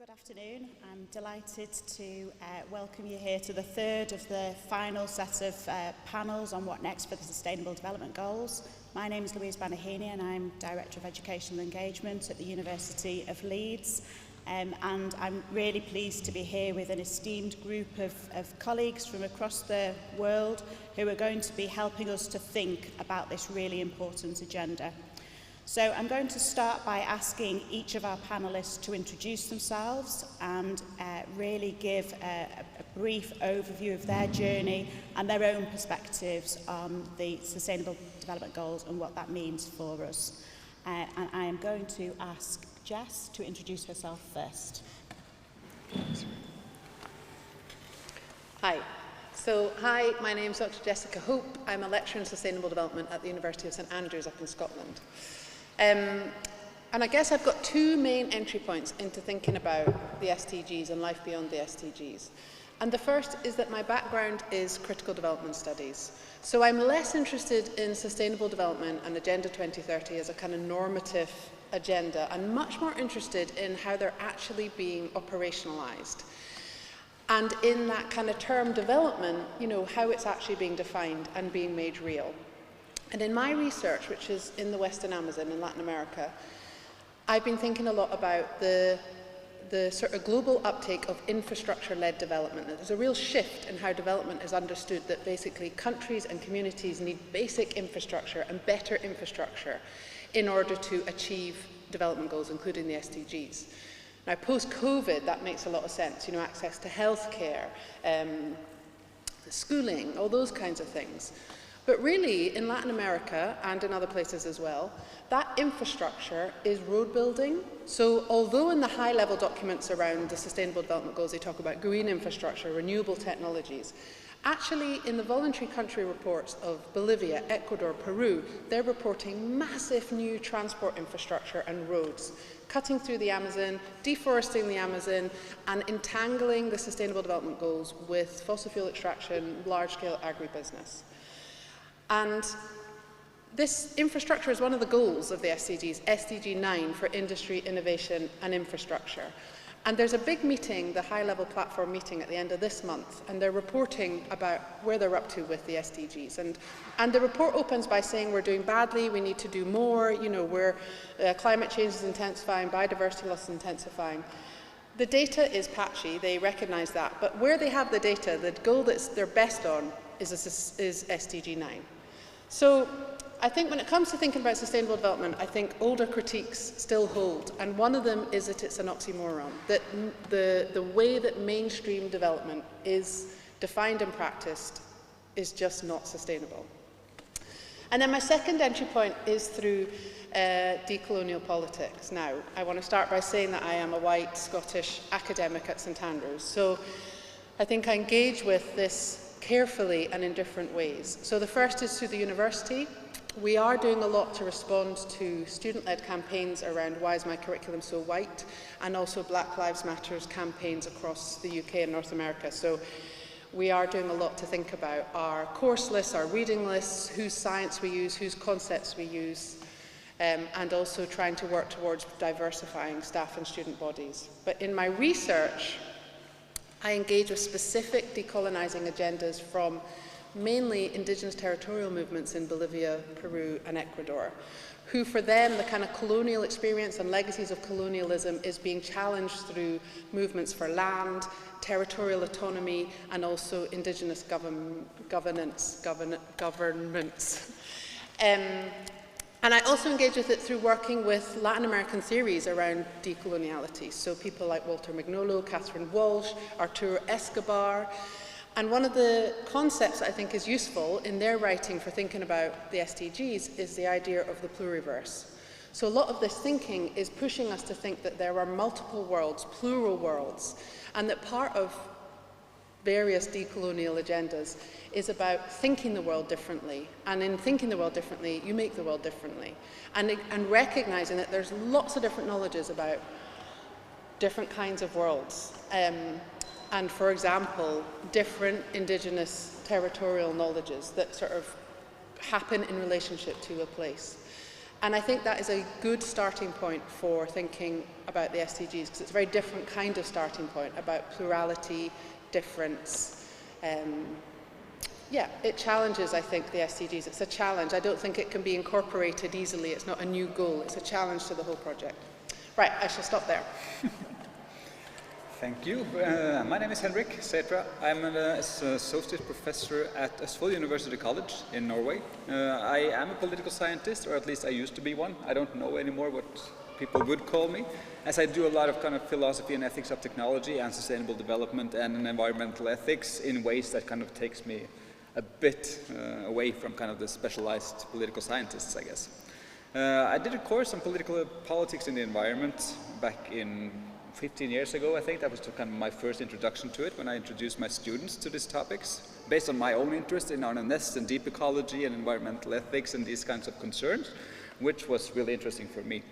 Good afternoon. I'm delighted to welcome you here to the third of the final set of panels on what next for the Sustainable Development Goals. My name is Louise Banahini and I'm Director of Educational Engagement at the University of Leeds. And I'm really pleased to be here with an esteemed group of colleagues from across the world who are going to be helping us to think about this really important agenda. So I'm going to start by asking each of our panellists to introduce themselves and really give a brief overview of their journey and their own perspectives on the Sustainable Development Goals and what that means for us. And I am going to ask Jess to introduce herself first. Hi. Hi, my name is Dr. Jessica Hope. I'm a lecturer in Sustainable Development at the University of St Andrews up in Scotland. And I guess I've got two main entry points into thinking about the SDGs and life beyond the SDGs. And the first is that my background is critical development studies. So I'm less interested in sustainable development and Agenda 2030 as a kind of normative agenda, and much more interested in how they're actually being operationalized. And in that kind of term development, you know, how it's actually being defined and being made real. And in my research, which is in the Western Amazon in Latin America, I've been thinking a lot about the sort of global uptake of infrastructure-led development. There's a real shift in how development is understood, that basically countries and communities need basic infrastructure and better infrastructure in order to achieve development goals, including the SDGs. Now, post-COVID, that makes a lot of sense. You know, access to healthcare, schooling, all those kinds of things. But really, in Latin America and in other places as well, that infrastructure is road building. So although in the high-level documents around the Sustainable Development Goals, they talk about green infrastructure, renewable technologies, actually in the voluntary country reports of Bolivia, Ecuador, Peru, they're reporting massive new transport infrastructure and roads, cutting through the Amazon, deforesting the Amazon, and entangling the Sustainable Development Goals with fossil fuel extraction, large-scale agribusiness. And this infrastructure is one of the goals of the SDGs, SDG 9 for industry, innovation and infrastructure. And there's a big meeting, the high-level platform meeting at the end of this month, and they're reporting about where they're up to with the SDGs. And the report opens by saying we're doing badly, we need to do more, you know, climate change is intensifying, biodiversity loss is intensifying. The data is patchy, they recognise that, but where they have the data, the goal that they're best on is SDG 9. So I think when it comes to thinking about sustainable development, I think older critiques still hold, and one of them is that it's an oxymoron, that the way that mainstream development is defined and practiced is just not sustainable. And then my second entry point is through decolonial politics. Now, I want to start by saying that I am a white Scottish academic at St Andrews, so I think I engage with this carefully and in different ways. So the first is through the university. We are doing a lot to respond to student-led campaigns around why is my curriculum so white, and also Black Lives Matter campaigns across the UK and North America. So we are doing a lot to think about our course lists, our reading lists, whose science we use, whose concepts we use, and also trying to work towards diversifying staff and student bodies. But in my research, I engage with specific decolonising agendas from mainly indigenous territorial movements in Bolivia, Peru and Ecuador, who for them the kind of colonial experience and legacies of colonialism is being challenged through movements for land, territorial autonomy and also indigenous governments. And I also engage with it through working with Latin American theories around decoloniality. So people like Walter Mignolo, Catherine Walsh, Arturo Escobar. And one of the concepts I think is useful in their writing for thinking about the SDGs is the idea of the pluriverse. So a lot of this thinking is pushing us to think that there are multiple worlds, plural worlds, and that part of various decolonial agendas is about thinking the world differently. And in thinking the world differently, you make the world differently. And recognizing that there's lots of different knowledges about different kinds of worlds. And for example, different indigenous territorial knowledges that sort of happen in relationship to a place. And I think that is a good starting point for thinking about the SDGs, because it's a very different kind of starting point about plurality, difference. Yeah, it challenges, I think, the SDGs. It's a challenge. I don't think it can be incorporated easily. It's not a new goal. It's a challenge to the whole project. Right, I shall stop there. Thank you. My name is Henrik Sætra. I'm an associate professor at Østfold University College in Norway. I am a political scientist, or at least I used to be one. I don't know anymore what people would call me, as I do a lot of kind of philosophy and ethics of technology and sustainable development and environmental ethics in ways that kind of takes me a bit away from kind of the specialized political scientists, I guess. I did a course on politics in the environment back in 15 years ago, I think. That was kind of my first introduction to it, when I introduced my students to these topics, based on my own interest in RNS and deep ecology and environmental ethics and these kinds of concerns, which was really interesting for me.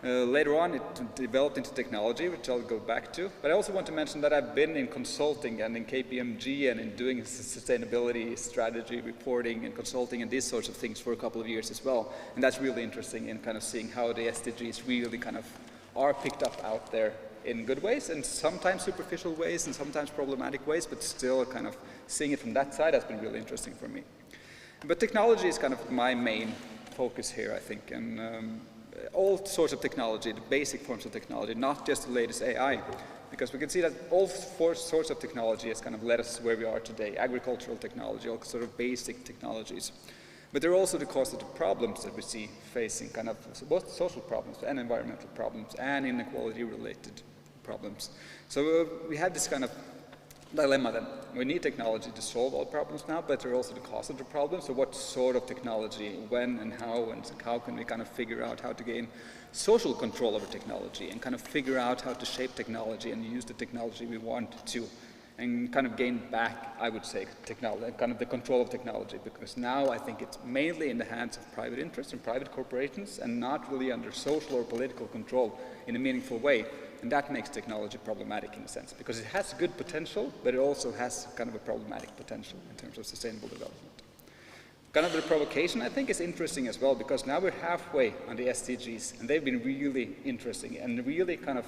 Later on, it developed into technology, which I'll go back to. But I also want to mention that I've been in consulting and in KPMG and in doing sustainability strategy reporting and consulting and these sorts of things for a couple of years as well. And that's really interesting in kind of seeing how the SDGs really kind of are picked up out there in good ways, and sometimes superficial ways, and sometimes problematic ways, but still kind of seeing it from that side has been really interesting for me. But technology is kind of my main focus here, I think, and all sorts of technology, the basic forms of technology, not just the latest AI, because we can see that all four sorts of technology has kind of led us where we are today: agricultural technology, all sort of basic technologies. But they're also the cause of the problems that we see facing, kind of both social problems and environmental problems and inequality-related problems. So we have this kind of dilemma that we need technology to solve all problems now, but they're also the cause of the problem. So what sort of technology, when and how can we kind of figure out how to gain social control over technology and kind of figure out how to shape technology and use the technology we want to, and kind of gain back, I would say, technology, kind of the control of technology, because now I think it's mainly in the hands of private interests and private corporations and not really under social or political control in a meaningful way. And that makes technology problematic in a sense, because it has good potential, but it also has kind of a problematic potential in terms of sustainable development. Kind of the provocation, I think, is interesting as well, because now we're halfway on the SDGs, and they've been really interesting and really kind of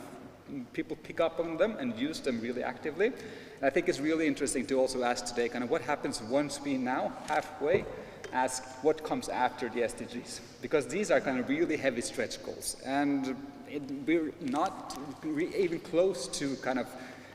people pick up on them and use them really actively. And I think it's really interesting to also ask today kind of what happens once we now halfway ask what comes after the SDGs, because these are kind of really heavy stretch goals, and we're not even close to kind of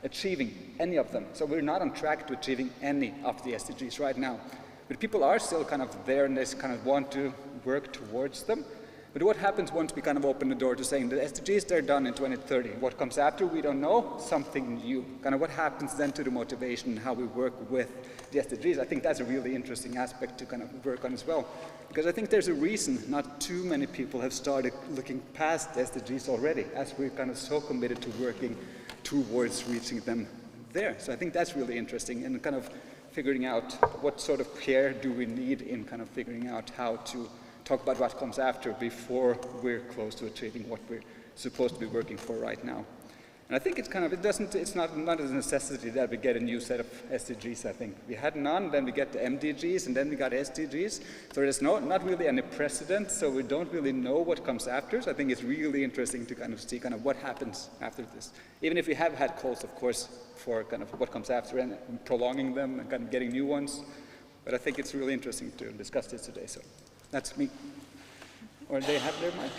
achieving any of them. So we're not on track to achieving any of the SDGs right now. But people are still kind of there and they kind of want to work towards them. But what happens once we kind of open the door to saying the SDGs, they're done in 2030. What comes after, we don't know, something new. Kind of what happens then to the motivation and how we work with the SDGs. I think that's a really interesting aspect to kind of work on as well. Because I think there's a reason not too many people have started looking past the SDGs already, as we're kind of so committed to working towards reaching them there. So I think that's really interesting, and kind of figuring out what sort of care do we need in kind of figuring out how to talk about what comes after before we're close to achieving what we're supposed to be working for right now. And I think it's kind of, it's not a necessity that we get a new set of SDGs, I think. We had none, then we get the MDGs, and then we got SDGs. So there's not really any precedent, so we don't really know what comes after. So I think it's really interesting to kind of see kind of what happens after this. Even if we have had calls, of course, for kind of what comes after and prolonging them and kind of getting new ones. But I think it's really interesting to discuss this today, so that's me. Or they have their mic.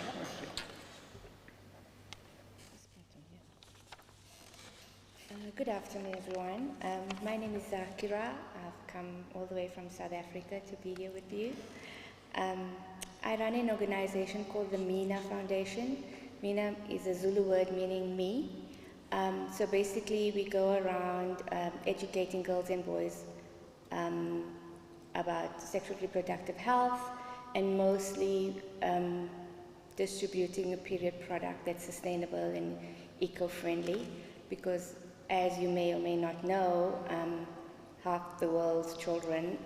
Good afternoon, everyone. My name is Zakira. I've come all the way from South Africa to be here with you. I run an organization called the MENA Foundation. MENA is a Zulu word meaning me. So basically, we go around educating girls and boys about sexual reproductive health, and mostly distributing a period product that's sustainable and eco-friendly, because as you may or may not know, half the world's children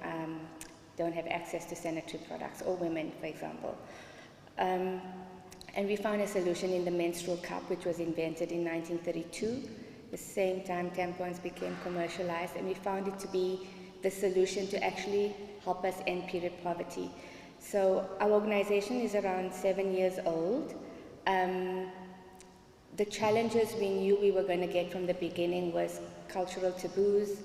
don't have access to sanitary products, or women, for example. And we found a solution in the menstrual cup, which was invented in 1932. The same time tampons became commercialized, and we found it to be the solution to actually help us end period poverty. So our organization is around 7 years old. The challenges we knew we were going to get from the beginning was cultural taboos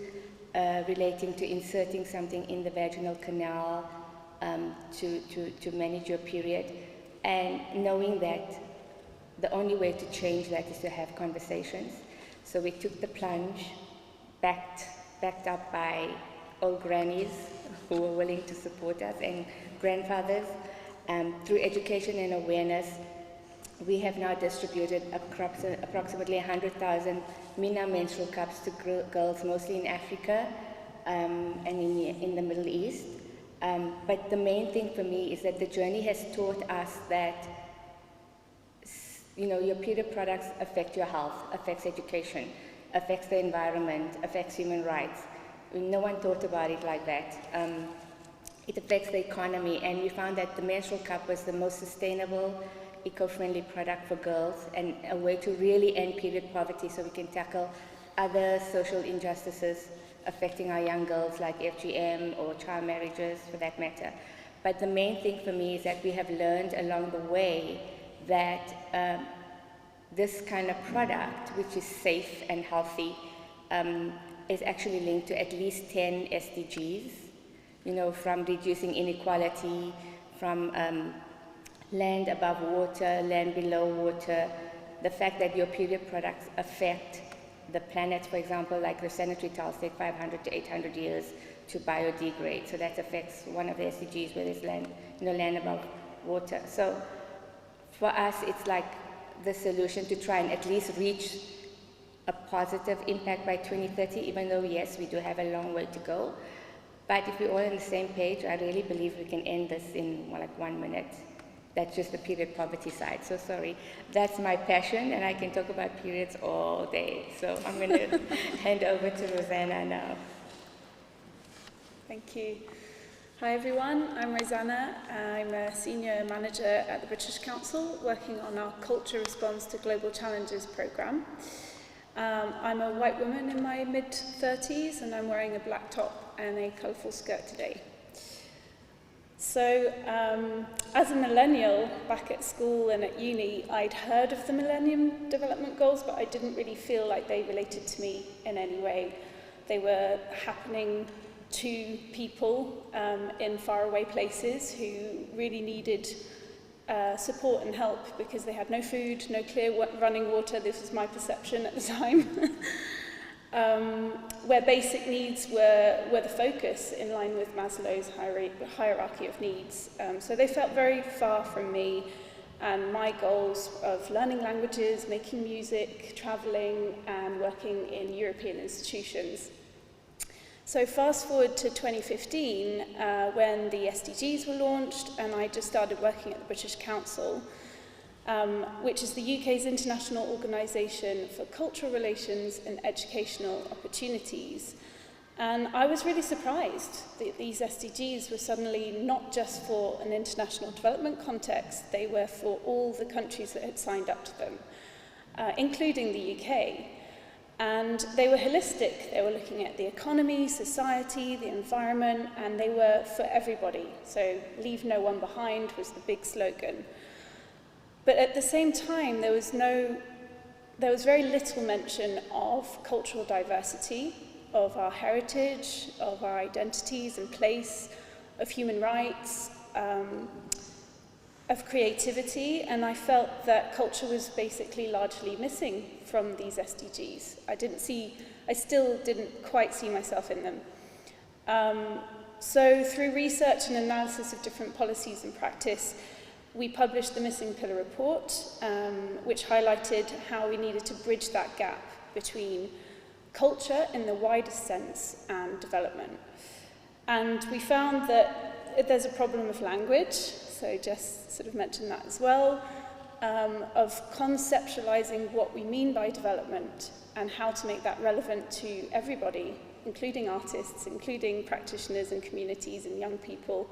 relating to inserting something in the vaginal canal to manage your period, and knowing that the only way to change that is to have conversations. So we took the plunge, backed up by old grannies who were willing to support us, and grandfathers. Through education and awareness, we have now distributed approximately 100,000 Mina menstrual cups to girls, mostly in Africa and in the Middle East. But the main thing for me is that the journey has taught us that, you know, your period products affect your health, affects education, affects the environment, affects human rights. No one thought about it like that. It affects the economy, and we found that the menstrual cup was the most sustainable, eco-friendly product for girls, and a way to really end period poverty so we can tackle other social injustices affecting our young girls, like FGM or child marriages for that matter. But the main thing for me is that we have learned along the way that this kind of product, which is safe and healthy, is actually linked to at least 10 SDGs, you know, from reducing inequality, from land above water, land below water, the fact that your period products affect the planet, for example, like the sanitary towels take 500 to 800 years to biodegrade, so that affects one of the SDGs where there's land, you know, land above water. So for us, it's like the solution to try and at least reach a positive impact by 2030, even though, yes, we do have a long way to go. But if we're all on the same page, I really believe we can end this in more like 1 minute. That's just the period poverty side. So sorry, that's my passion, and I can talk about periods all day. So I'm going to hand over to Rosanna now. Thank you. Hi everyone, I'm Rosanna. I'm a senior manager at the British Council, working on our Culture Response to Global Challenges programme. I'm a white woman in my mid-30s, and I'm wearing a black top and a colourful skirt today. So, as a millennial back at school and at uni, I'd heard of the Millennium Development Goals, but I didn't really feel like they related to me in any way. They were happening to people in faraway places who really needed support and help because they had no food, no clear running water. This was my perception at the time. Where basic needs were the focus in line with Maslow's hierarchy of needs. So they felt very far from me and my goals of learning languages, making music, travelling, and working in European institutions. So fast forward to 2015, when the SDGs were launched, and I just started working at the British Council, which is the UK's international organisation for cultural relations and educational opportunities. And I was really surprised that these SDGs were suddenly not just for an international development context, they were for all the countries that had signed up to them, including the UK. And they were holistic. They were looking at the economy, society, the environment, and they were for everybody. So leave no one behind was the big slogan. But at the same time, there was very little mention of cultural diversity, of our heritage, of our identities and place, of human rights, of creativity, and I felt that culture was basically largely missing from these SDGs. I still didn't quite see myself in them. So through research and analysis of different policies and practice, we published the Missing Pillar report, which highlighted how we needed to bridge that gap between culture in the widest sense and development. And we found that there's a problem of language, so Jess sort of mentioned that as well, of conceptualizing what we mean by development and how to make that relevant to everybody, including artists, including practitioners and communities and young people,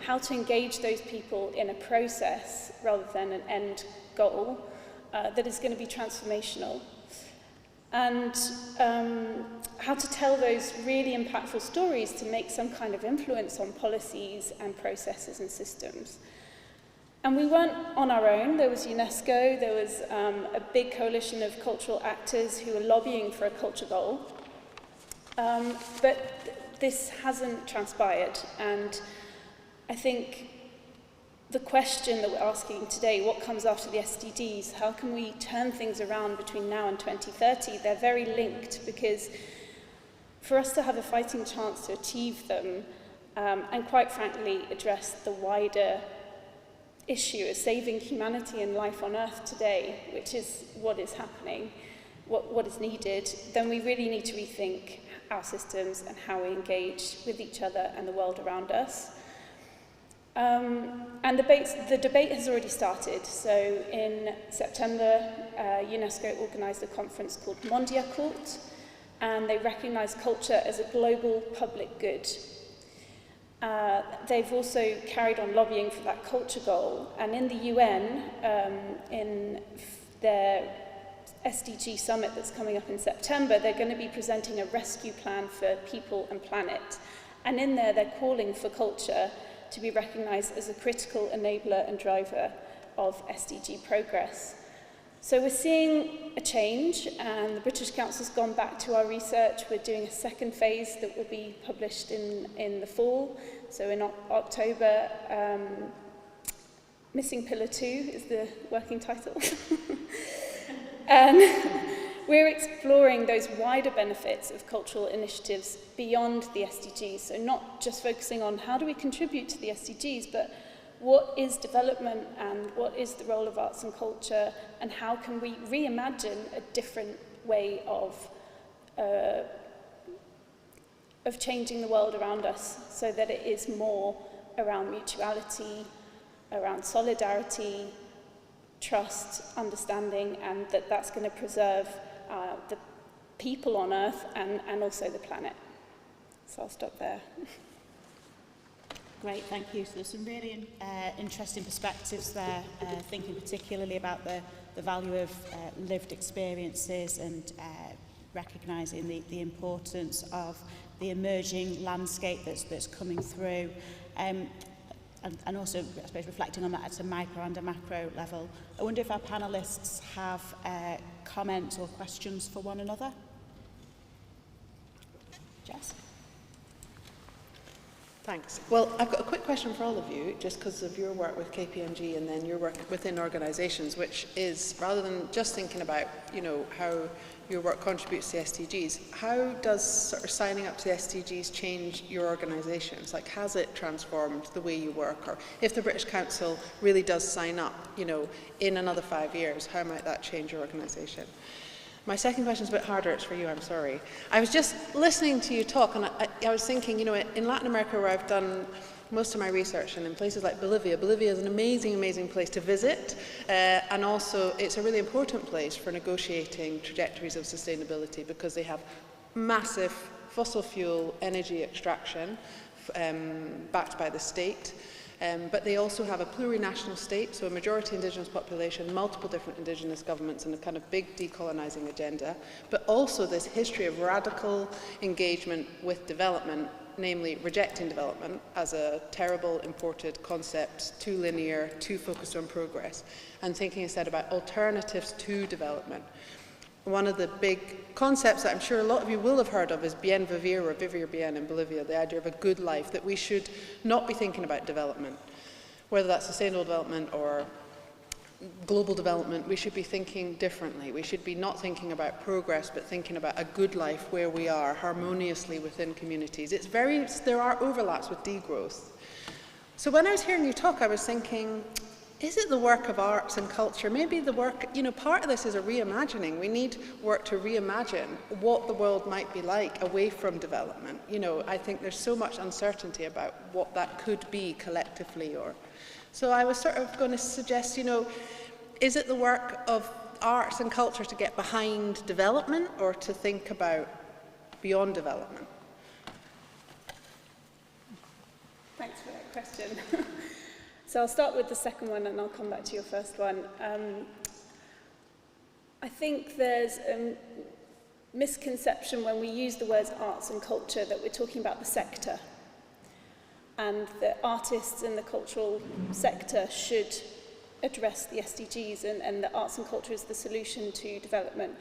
how to engage those people in a process rather than an end goal that is going to be transformational. and how to tell those really impactful stories to make some kind of influence on policies and processes and systems. And we weren't on our own. There was UNESCO, there was a big coalition of cultural actors who were lobbying for a culture goal. But this hasn't transpired, and I think the question that we're asking today, what comes after the SDGs, how can we turn things around between now and 2030? They're very linked, because for us to have a fighting chance to achieve them, and quite frankly address the wider issue of saving humanity and life on Earth today, which is what is happening, what is needed, then we really need to rethink our systems and how we engage with each other and the world around us. And the debate has already started. So in September, UNESCO organised a conference called Mondiacult, and they recognised culture as a global public good. They've also carried on lobbying for that culture goal, and in the UN, in their SDG summit that's coming up in September, they're going to be presenting a rescue plan for people and planet. And in there, they're calling for culture to be recognised as a critical enabler and driver of SDG progress. So we're seeing a change, and the British Council's gone back to our research. We're doing a second phase that will be published in the fall. So in October, Missing Pillar 2 is the working title. And we're exploring those wider benefits of cultural initiatives beyond the SDGs. So not just focusing on how do we contribute to the SDGs, but what is development and what is the role of arts and culture, and how can we reimagine a different way of changing the world around us so that it is more around mutuality, around solidarity, trust, understanding, and that's going to preserve the people on Earth and also the planet. So I'll stop there. Great, thank you. So there's some really interesting perspectives there, thinking particularly about the value of lived experiences and recognising the importance of the emerging landscape that's coming through. And also, I suppose, reflecting on that at a micro and a macro level. I wonder if our panellists have comments or questions for one another. Jess? Thanks. Well, I've got a quick question for all of you, just because of your work with KPMG and then your work within organisations, which is, rather than just thinking about, how your work contributes to the SDGs, how does sort of signing up to the SDGs change your organisations? Like, has it transformed the way you work? Or if the British Council really does sign up, in another 5 years, how might that change your organisation? My second question is a bit harder. It's for you, I'm sorry. I was just listening to you talk, and I was thinking, in Latin America, where I've done most of my research, and in places like Bolivia is an amazing, amazing place to visit, and also it's a really important place for negotiating trajectories of sustainability, because they have massive fossil fuel energy extraction backed by the state. But they also have a plurinational state, so a majority indigenous population, multiple different indigenous governments, and a kind of big decolonising agenda, but also this history of radical engagement with development, namely rejecting development as a terrible imported concept, too linear, too focused on progress, and thinking instead about alternatives to development. One of the big concepts that I'm sure a lot of you will have heard of is bien vivir, or vivir bien in Bolivia, the idea of a good life, that we should not be thinking about development. Whether that's sustainable development or global development, we should be thinking differently. We should be not thinking about progress, but thinking about a good life where we are, harmoniously within communities. There are overlaps with degrowth. So when I was hearing you talk, I was thinking, is it the work of arts and culture? Maybe the work, part of this is a reimagining. We need work to reimagine what the world might be like away from development. I think there's so much uncertainty about what that could be collectively. So I was sort of going to suggest, is it the work of arts and culture to get behind development, or to think about beyond development? Thanks for that question. So I'll start with the second one, and I'll come back to your first one. I think there's misconception when we use the words arts and culture that we're talking about the sector, and the artists in the cultural sector should address the SDGs, and the arts and culture is the solution to development.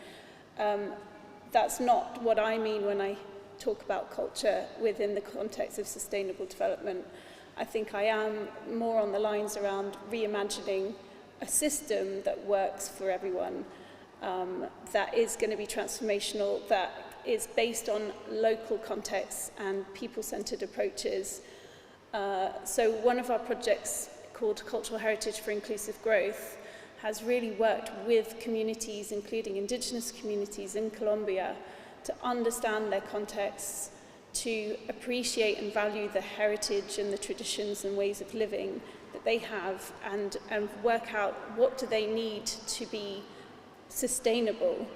That's not what I mean when I talk about culture within the context of sustainable development. I think I am more on the lines around reimagining a system that works for everyone, that is going to be transformational, that is based on local contexts and people-centered approaches. So one of our projects called Cultural Heritage for Inclusive Growth has really worked with communities, including indigenous communities in Colombia, to understand their contexts, to appreciate and value the heritage and the traditions and ways of living that they have, and work out what do they need to be sustainable,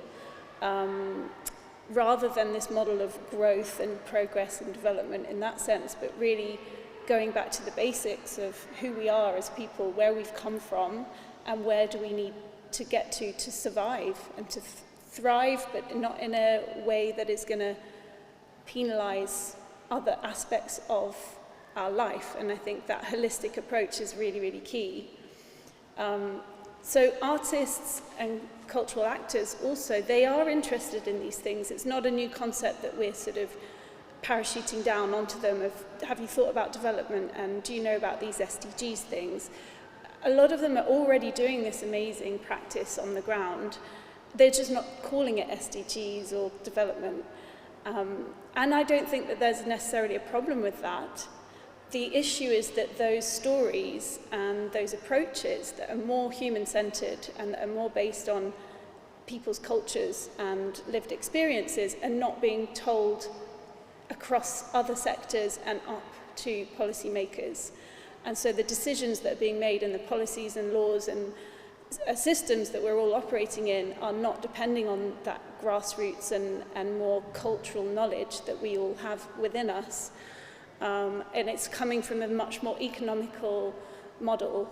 rather than this model of growth and progress and development in that sense, but really going back to the basics of who we are as people, where we've come from, and where do we need to get to survive and to thrive, but not in a way that is going to penalize other aspects of our life. And I think that holistic approach is really, really key. So artists and cultural actors also, they are interested in these things. It's not a new concept that we're sort of parachuting down onto them of, have you thought about development, and do you know about these SDGs things? A lot of them are already doing this amazing practice on the ground. They're just not calling it SDGs or development. And I don't think that there's necessarily a problem with that. The issue is that those stories and those approaches that are more human-centered and that are more based on people's cultures and lived experiences are not being told across other sectors and up to policymakers. And so the decisions that are being made and the policies and laws and systems that we're all operating in are not depending on that grassroots and more cultural knowledge that we all have within us. And it's coming from a much more economical model,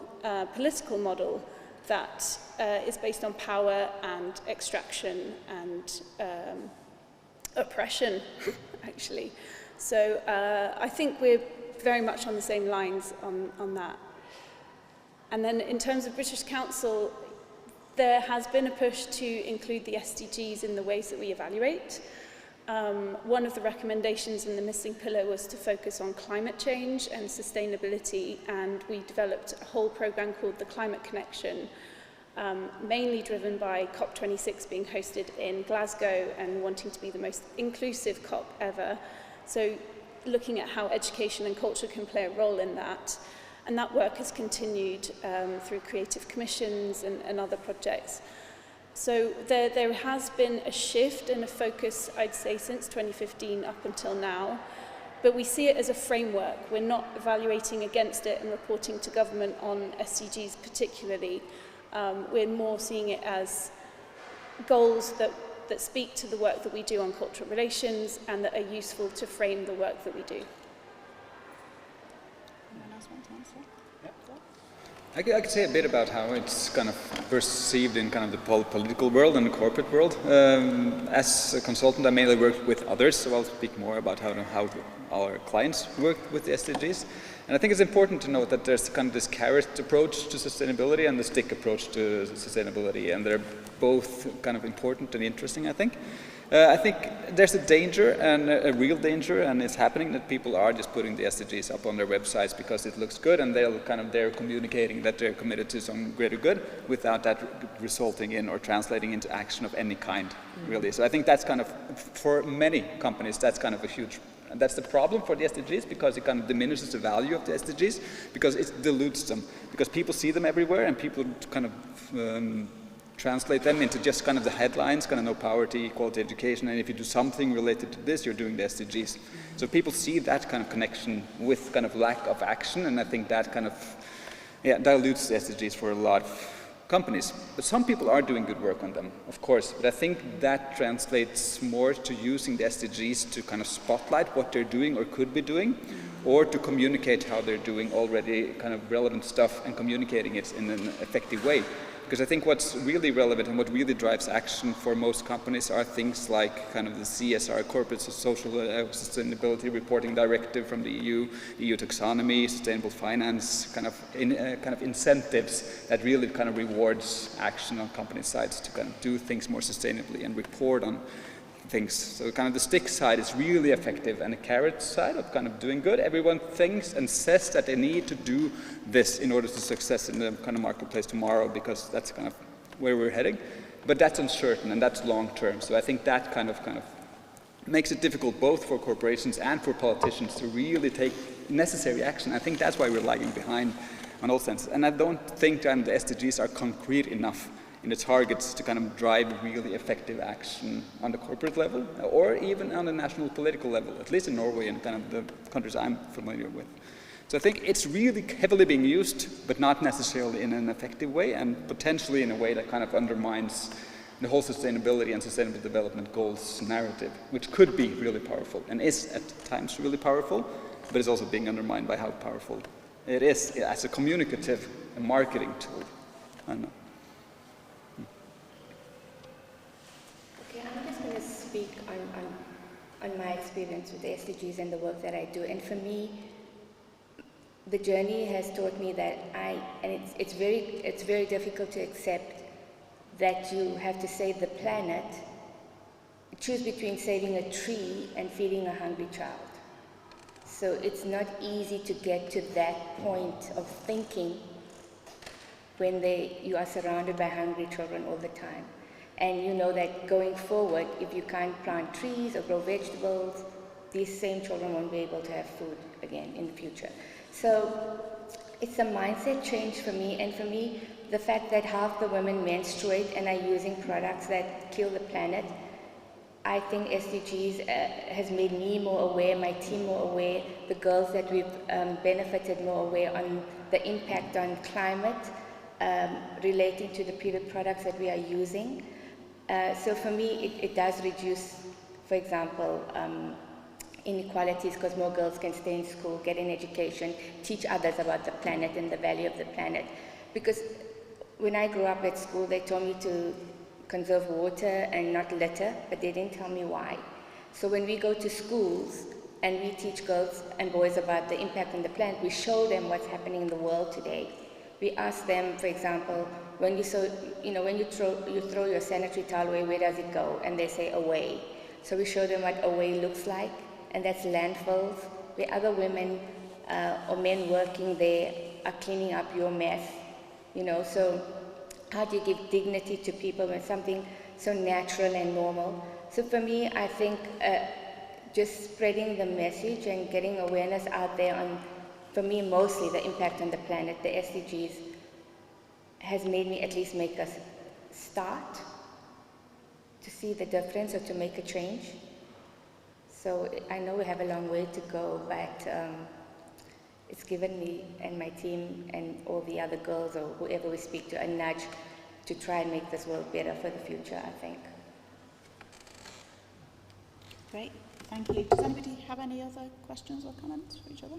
political model, that is based on power and extraction and oppression, actually. So I think we're very much on the same lines on that. And then in terms of British Council, there has been a push to include the SDGs in the ways that we evaluate. One of the recommendations in the missing pillar was to focus on climate change and sustainability, and we developed a whole program called the Climate Connection, mainly driven by COP26 being hosted in Glasgow and wanting to be the most inclusive COP ever. So looking at how education and culture can play a role in that. And that work has continued through creative commissions and other projects. So there has been a shift and a focus, I'd say, since 2015 up until now. But we see it as a framework. We're not evaluating against it and reporting to government on SDGs particularly. We're more seeing it as goals that speak to the work that we do on cultural relations and that are useful to frame the work that we do. I could say a bit about how it's kind of perceived in kind of the political world and the corporate world. As a consultant, I mainly work with others, so I'll speak more about how our clients work with the SDGs. And I think it's important to note that there's kind of this carrot approach to sustainability and the stick approach to sustainability, and they're both kind of important and interesting, I think. I think there's a danger, and a real danger, and it's happening, that people are just putting the SDGs up on their websites because it looks good, and they're communicating that they're committed to some greater good without that resulting in or translating into action of any kind, really. So I think that's kind of, for many companies, that's kind of a huge, that's the problem for the SDGs, because it kind of diminishes the value of the SDGs, because it dilutes them, because people see them everywhere, and people kind of translate them into just kind of the headlines, kind of no poverty, equality, education, and if you do something related to this, you're doing the SDGs. So people see that kind of connection with kind of lack of action, and I think that kind of dilutes the SDGs for a lot of companies. But some people are doing good work on them, of course, but I think that translates more to using the SDGs to kind of spotlight what they're doing or could be doing, or to communicate how they're doing already kind of relevant stuff and communicating it in an effective way. Because I think what's really relevant and what really drives action for most companies are things like kind of the CSR, Corporate Social Sustainability Reporting Directive from the EU, EU taxonomy, sustainable finance, kind of incentives that really kind of rewards action on company sides to kind of do things more sustainably and report on things. So kind of the stick side is really effective, and the carrot side of kind of doing good, everyone thinks and says that they need to do this in order to success in the kind of marketplace tomorrow, because that's kind of where we're heading. But that's uncertain and that's long term. So I think that kind of makes it difficult both for corporations and for politicians to really take necessary action. I think that's why we're lagging behind on all senses. And I don't think the SDGs are concrete enough in the targets to kind of drive really effective action on the corporate level, or even on the national political level, at least in Norway and kind of the countries I'm familiar with. So I think it's really heavily being used, but not necessarily in an effective way, and potentially in a way that kind of undermines the whole sustainability and sustainable development goals narrative, which could be really powerful, and is at times really powerful, but is also being undermined by how powerful it is as a communicative and marketing tool. I don't know. I'm just going to speak on my experience with the SDGs and the work that I do. And for me, the journey has taught me that it's very difficult to accept that you have to save the planet, choose between saving a tree and feeding a hungry child. So it's not easy to get to that point of thinking when you are surrounded by hungry children all the time. And you know that going forward, if you can't plant trees or grow vegetables, these same children won't be able to have food again in the future. So it's a mindset change for me, and for me, the fact that half the women menstruate and are using products that kill the planet, I think SDGs has made me more aware, my team more aware, the girls that we've benefited more aware on the impact on climate relating to the period products that we are using. So for me, it does reduce, for example, inequalities, because more girls can stay in school, get an education, teach others about the planet and the value of the planet. Because when I grew up at school, they told me to conserve water and not litter, but they didn't tell me why. So when we go to schools and we teach girls and boys about the impact on the planet, we show them what's happening in the world today. We ask them, for example, when you throw your sanitary towel away, where does it go? And they say away. So we show them what away looks like, and that's landfills, where other women or men working there are cleaning up your mess. So how do you give dignity to people when something so natural and normal? So for me, I think just spreading the message and getting awareness out there on, for me, mostly the impact on the planet, the SDGs, has made me at least make us start to see the difference or to make a change. So I know we have a long way to go, but it's given me and my team and all the other girls or whoever we speak to a nudge to try and make this world better for the future, I think. Great, thank you. Does anybody have any other questions or comments for each other?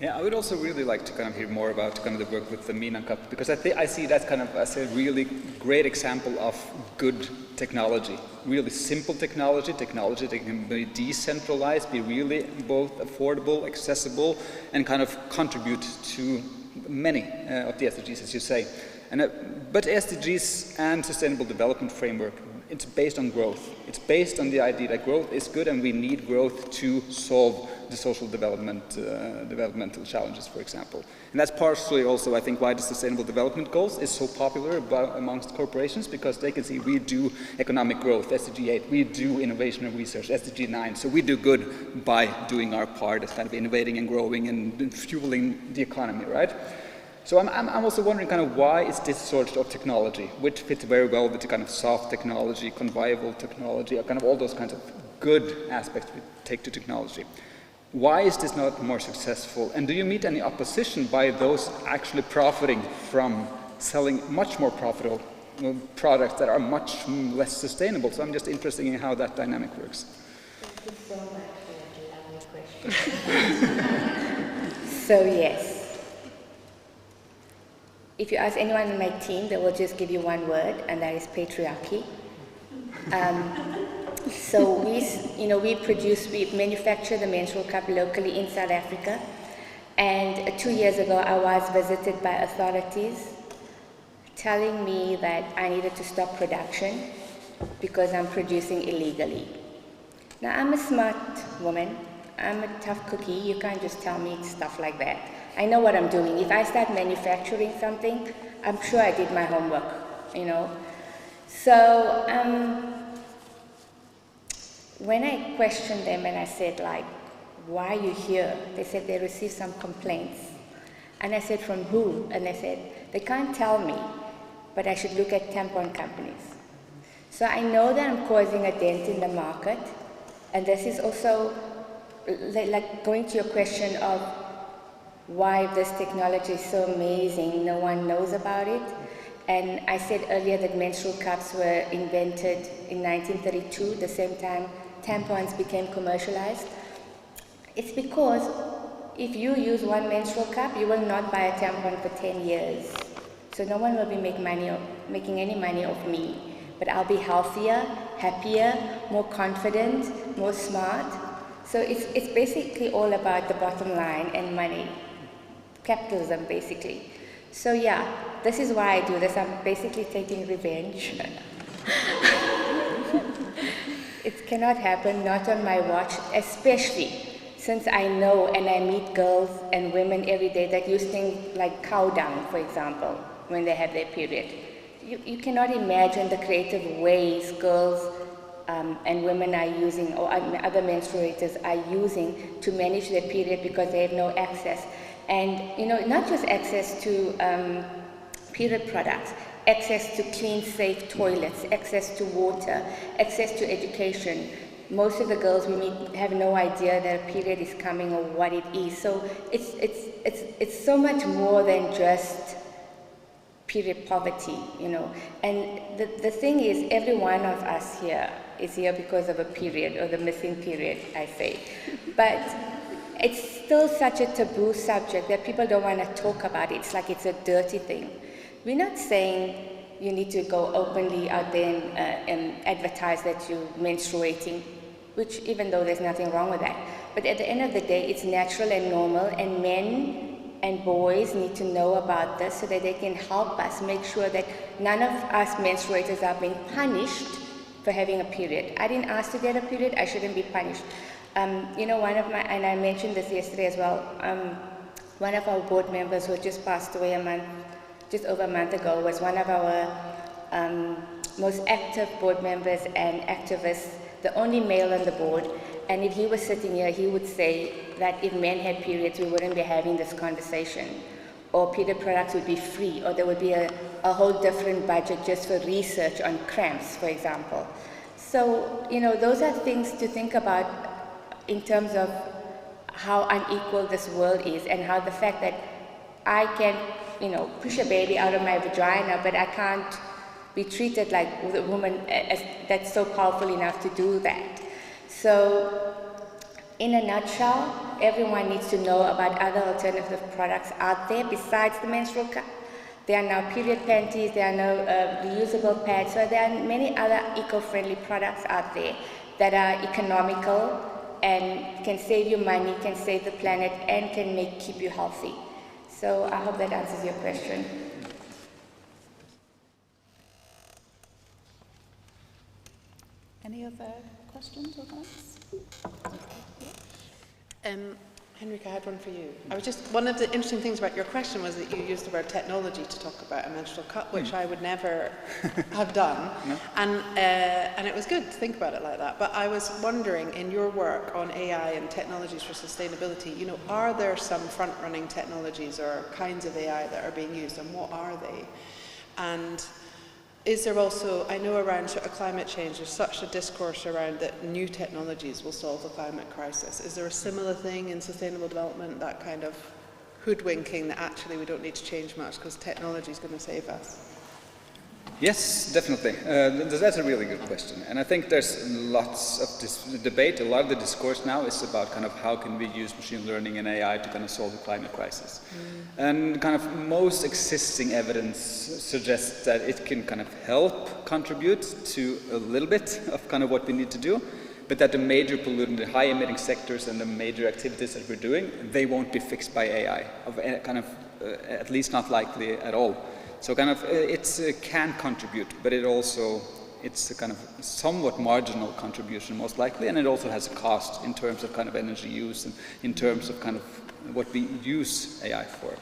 Yeah, I would also really like to kind of hear more about kind of the work with the MENA Cup, because I see that kind of as a really great example of good technology, really simple technology that can be decentralized, be really both affordable, accessible, and kind of contribute to many of the SDGs, as you say. But SDGs and Sustainable Development Framework, it's based on growth. It's based on the idea that growth is good and we need growth to solve the social developmental challenges, for example. And that's partially also, I think, why the Sustainable Development Goals is so popular amongst corporations, because they can see we do economic growth, SDG 8, we do innovation and research, SDG 9, so we do good by doing our part as kind of innovating and growing and fueling the economy, right? So I'm also wondering kind of why is this sort of technology, which fits very well with the kind of soft technology, convivial technology, kind of all those kinds of good aspects we take to technology. Why is this not more successful? And do you meet any opposition by those actually profiting from selling much more profitable products that are much less sustainable? So I'm just interested in how that dynamic works. Thank you so much for that lovely So yes. If you ask anyone on my team, they will just give you one word, and that is patriarchy. So we manufacture the menstrual cup locally in South Africa. And 2 years ago, I was visited by authorities telling me that I needed to stop production because I'm producing illegally. Now, I'm a smart woman. I'm a tough cookie. You can't just tell me stuff like that. I know what I'm doing. If I start manufacturing something, I'm sure I did my homework, you know. So when I questioned them and I said, like, why are you here? They said they received some complaints. And I said, from who? And they said, they can't tell me, but I should look at tampon companies. So I know that I'm causing a dent in the market. And this is also, like going to your question of why this technology is so amazing, no one knows about it. And I said earlier that menstrual cups were invented in 1932, the same time tampons became commercialized. It's because if you use one menstrual cup, you will not buy a tampon for 10 years. So no one will be making any money off me. But I'll be healthier, happier, more confident, more smart. So it's basically all about the bottom line and money. Capitalism, basically. So yeah, this is why I do this. I'm basically taking revenge. It cannot happen, not on my watch, especially since I know and I meet girls and women every day that use things like cow dung, for example, when they have their period. You cannot imagine the creative ways girls and women are using, or other menstruators are using to manage their period because they have no access. And, you know, not just access to period products, access to clean, safe toilets, access to water, access to education. Most of the girls we meet have no idea that a period is coming or what it is. So it's so much more than just period poverty, you know. And the thing is, every one of us here is here because of a period, or the missing period, I say. But it's still such a taboo subject that people don't want to talk about it. It's like it's a dirty thing. We're not saying you need to go openly out there and advertise that you're menstruating, which even though there's nothing wrong with that. But at the end of the day, it's natural and normal, and men and boys need to know about this so that they can help us make sure that none of us menstruators are being punished for having a period. I didn't ask to get a period, I shouldn't be punished. You know, and I mentioned this yesterday as well, one of our board members who just passed away just over a month ago, was one of our most active board members and activists, the only male on the board. And if he was sitting here, he would say that if men had periods, we wouldn't be having this conversation. Or period products would be free, or there would be a whole different budget just for research on cramps, for example. So, you know, those are things to think about in terms of how unequal this world is, and how the fact that I can, you know, push a baby out of my vagina, but I can't be treated like a woman that's so powerful enough to do that. So, in a nutshell, everyone needs to know about other alternative products out there besides the menstrual cup. There are now period panties, there are now reusable pads, so there are many other eco-friendly products out there that are economical and can save you money, can save the planet, and can keep you healthy. So I hope that answers your question. Any other questions or comments? Henrik, I had one for you. One of the interesting things about your question was that you used the word technology to talk about a menstrual cup, which I would never have done. No. And it was good to think about it like that. But I was wondering, in your work on AI and technologies for sustainability, you know, are there some front-running technologies or kinds of AI that are being used, and what are they? And is there also, I know around sort of climate change, there's such a discourse around that new technologies will solve the climate crisis. Is there a similar thing in sustainable development, that kind of hoodwinking that actually we don't need to change much because technology is going to save us? Yes, definitely. That's a really good question. And I think there's lots of this debate. A lot of the discourse now is about kind of how can we use machine learning and AI to kind of solve the climate crisis. And kind of most existing evidence suggests that it can kind of help contribute to a little bit of kind of what we need to do, but that the major pollutant, the high emitting sectors and the major activities that we're doing, they won't be fixed by AI, at least not likely at all. So kind of it can contribute, but it's a kind of somewhat marginal contribution most likely, and it also has a cost in terms of kind of energy use and in terms of kind of what we use AI for.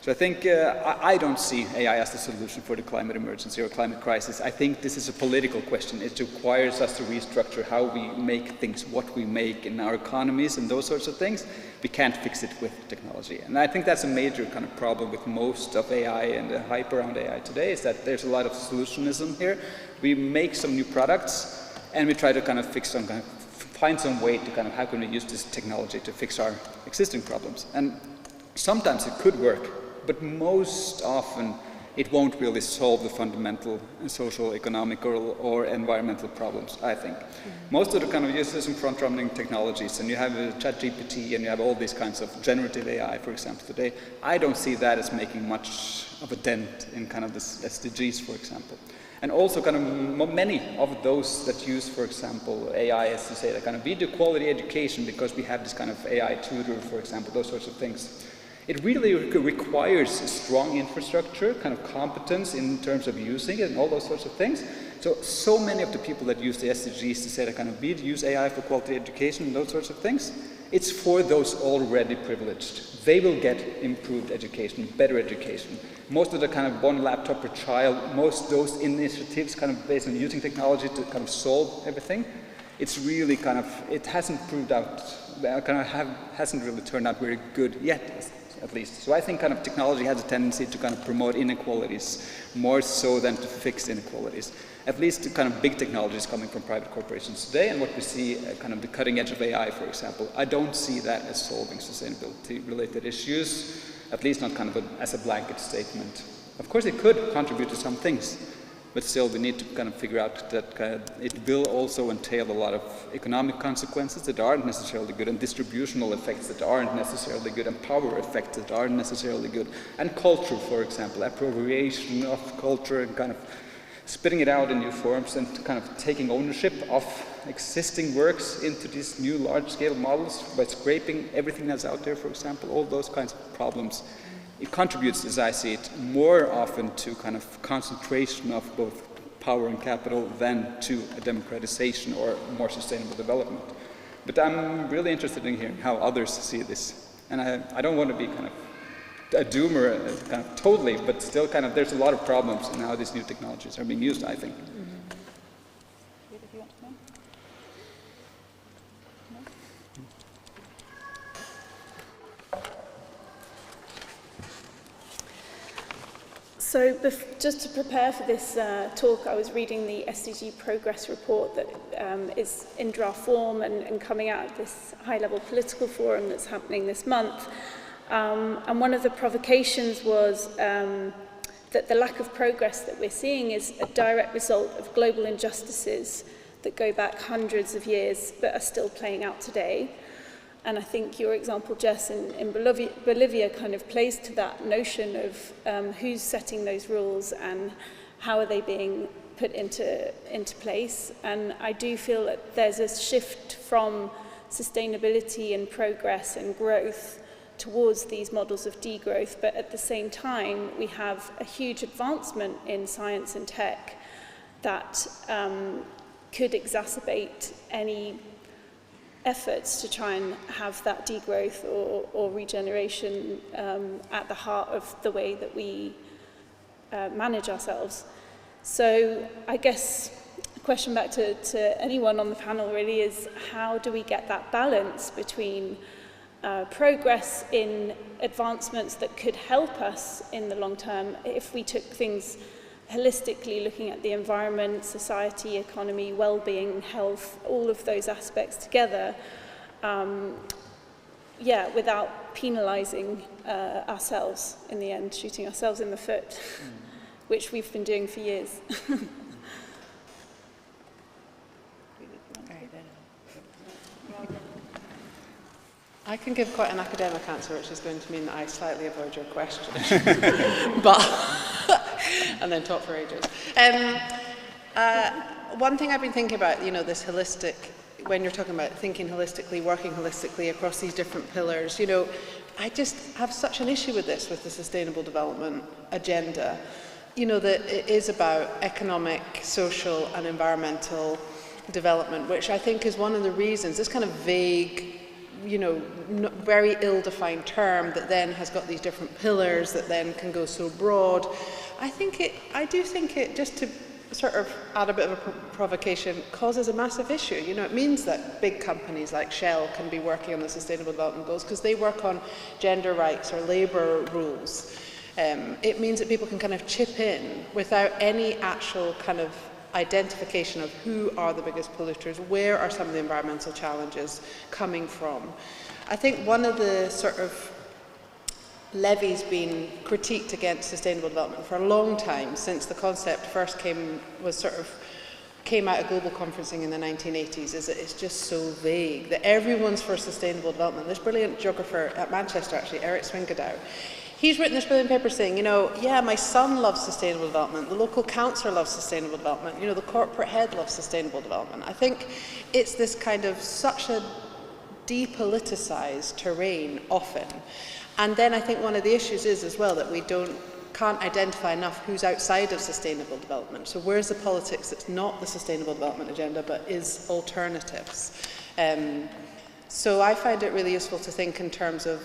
So I think I don't see AI as the solution for the climate emergency or climate crisis. I think this is a political question. It requires us to restructure how we make things, what we make in our economies and those sorts of things. We can't fix it with technology. And I think that's a major kind of problem with most of AI and the hype around AI today, is that there's a lot of solutionism here. We make some new products and we try to kind of find some way to kind of how can we use this technology to fix our existing problems. And sometimes it could work, but most often it won't really solve the fundamental social, economic, or environmental problems, I think. Most of the kind of uses in front-running technologies, and you have ChatGPT and you have all these kinds of generative AI, for example, today, I don't see that as making much of a dent in kind of the SDGs, for example. And also kind of many of those that use, for example, AI, as to say, that kind of we do quality education because we have this kind of AI tutor, for example, those sorts of things. It really requires a strong infrastructure, kind of competence in terms of using it and all those sorts of things. So many of the people that use the SDGs to say that kind of we use AI for quality education and those sorts of things, it's for those already privileged. They will get improved education, better education. Most of the kind of one laptop per child, most those initiatives kind of based on using technology to kind of solve everything, it's really kind of, it hasn't proved out, hasn't really turned out very good yet, at least. So I think kind of technology has a tendency to kind of promote inequalities more so than to fix inequalities. At least the kind of big technologies coming from private corporations today, and what we see kind of the cutting edge of AI, for example, I don't see that as solving sustainability related issues, at least not kind of as a blanket statement. Of course it could contribute to some things, but still we need to kind of figure out that it will also entail a lot of economic consequences that aren't necessarily good, and distributional effects that aren't necessarily good, and power effects that aren't necessarily good, and culture, for example, appropriation of culture and kind of spitting it out in new forms and kind of taking ownership of existing works into these new large-scale models by scraping everything that's out there, for example, all those kinds of problems. It contributes, as I see it, more often to kind of concentration of both power and capital than to a democratization or more sustainable development. But I'm really interested in hearing how others see this. And I don't want to be kind of a doomer, kind of totally, but still kind of there's a lot of problems in how these new technologies are being used, I think. So just to prepare for this talk, I was reading the SDG Progress Report that is in draft form and coming out of this high-level political forum that's happening this month. And one of the provocations was that the lack of progress that we're seeing is a direct result of global injustices that go back hundreds of years but are still playing out today. And I think your example, Jess, in Bolivia kind of plays to that notion of who's setting those rules and how are they being put into place. And I do feel that there's a shift from sustainability and progress and growth towards these models of degrowth, but at the same time we have a huge advancement in science and tech that could exacerbate any efforts to try and have that degrowth or regeneration at the heart of the way that we manage ourselves. So I guess the question back to anyone on the panel really is, how do we get that balance between progress in advancements that could help us in the long term if we took things holistically, looking at the environment, society, economy, well-being, health, all of those aspects together, without penalising ourselves in the end, shooting ourselves in the foot. which we've been doing for years. I can give quite an academic answer, which is going to mean that I slightly avoid your question, but and then talk for ages. One thing I've been thinking about, this holistic, when you're talking about thinking holistically, working holistically across these different pillars, I just have such an issue with this, with the Sustainable Development Agenda, that it is about economic, social and environmental development, which I think is one of the reasons, this kind of vague, very ill-defined term that then has got these different pillars that then can go so broad. I do think it, just to sort of add a bit of a provocation, causes a massive issue. It means that big companies like Shell can be working on the Sustainable Development Goals because they work on gender rights or labour rules. It means that people can kind of chip in without any actual kind of identification of who are the biggest polluters, where are some of the environmental challenges coming from. I think one of the sort of levies been critiqued against sustainable development for a long time, since the concept first came out of global conferencing in the 1980s, is that it's just so vague, that everyone's for sustainable development. This brilliant geographer at Manchester, actually, Eric Swingadow, he's written this brilliant paper saying, yeah, my son loves sustainable development, the local councillor loves sustainable development, the corporate head loves sustainable development. I think it's this kind of such a depoliticized terrain often. And then I think one of the issues is as well that we can't identify enough who's outside of sustainable development. So where's the politics that's not the Sustainable Development Agenda but is alternatives? So I find it really useful to think in terms of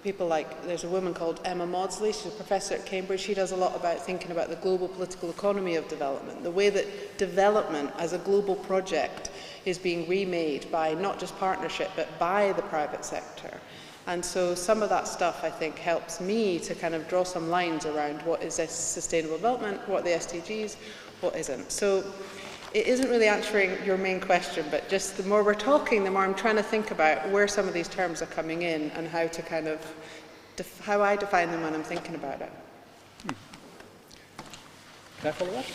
people like, there's a woman called Emma Maudsley, she's a professor at Cambridge. She does a lot about thinking about the global political economy of development, the way that development as a global project is being remade by not just partnership but by the private sector. And so some of that stuff, I think, helps me to kind of draw some lines around what is sustainable development, what are the SDGs, what isn't. So it isn't really answering your main question, but just the more we're talking, the more I'm trying to think about where some of these terms are coming in and how to kind of, how I define them when I'm thinking about it. Can I follow up?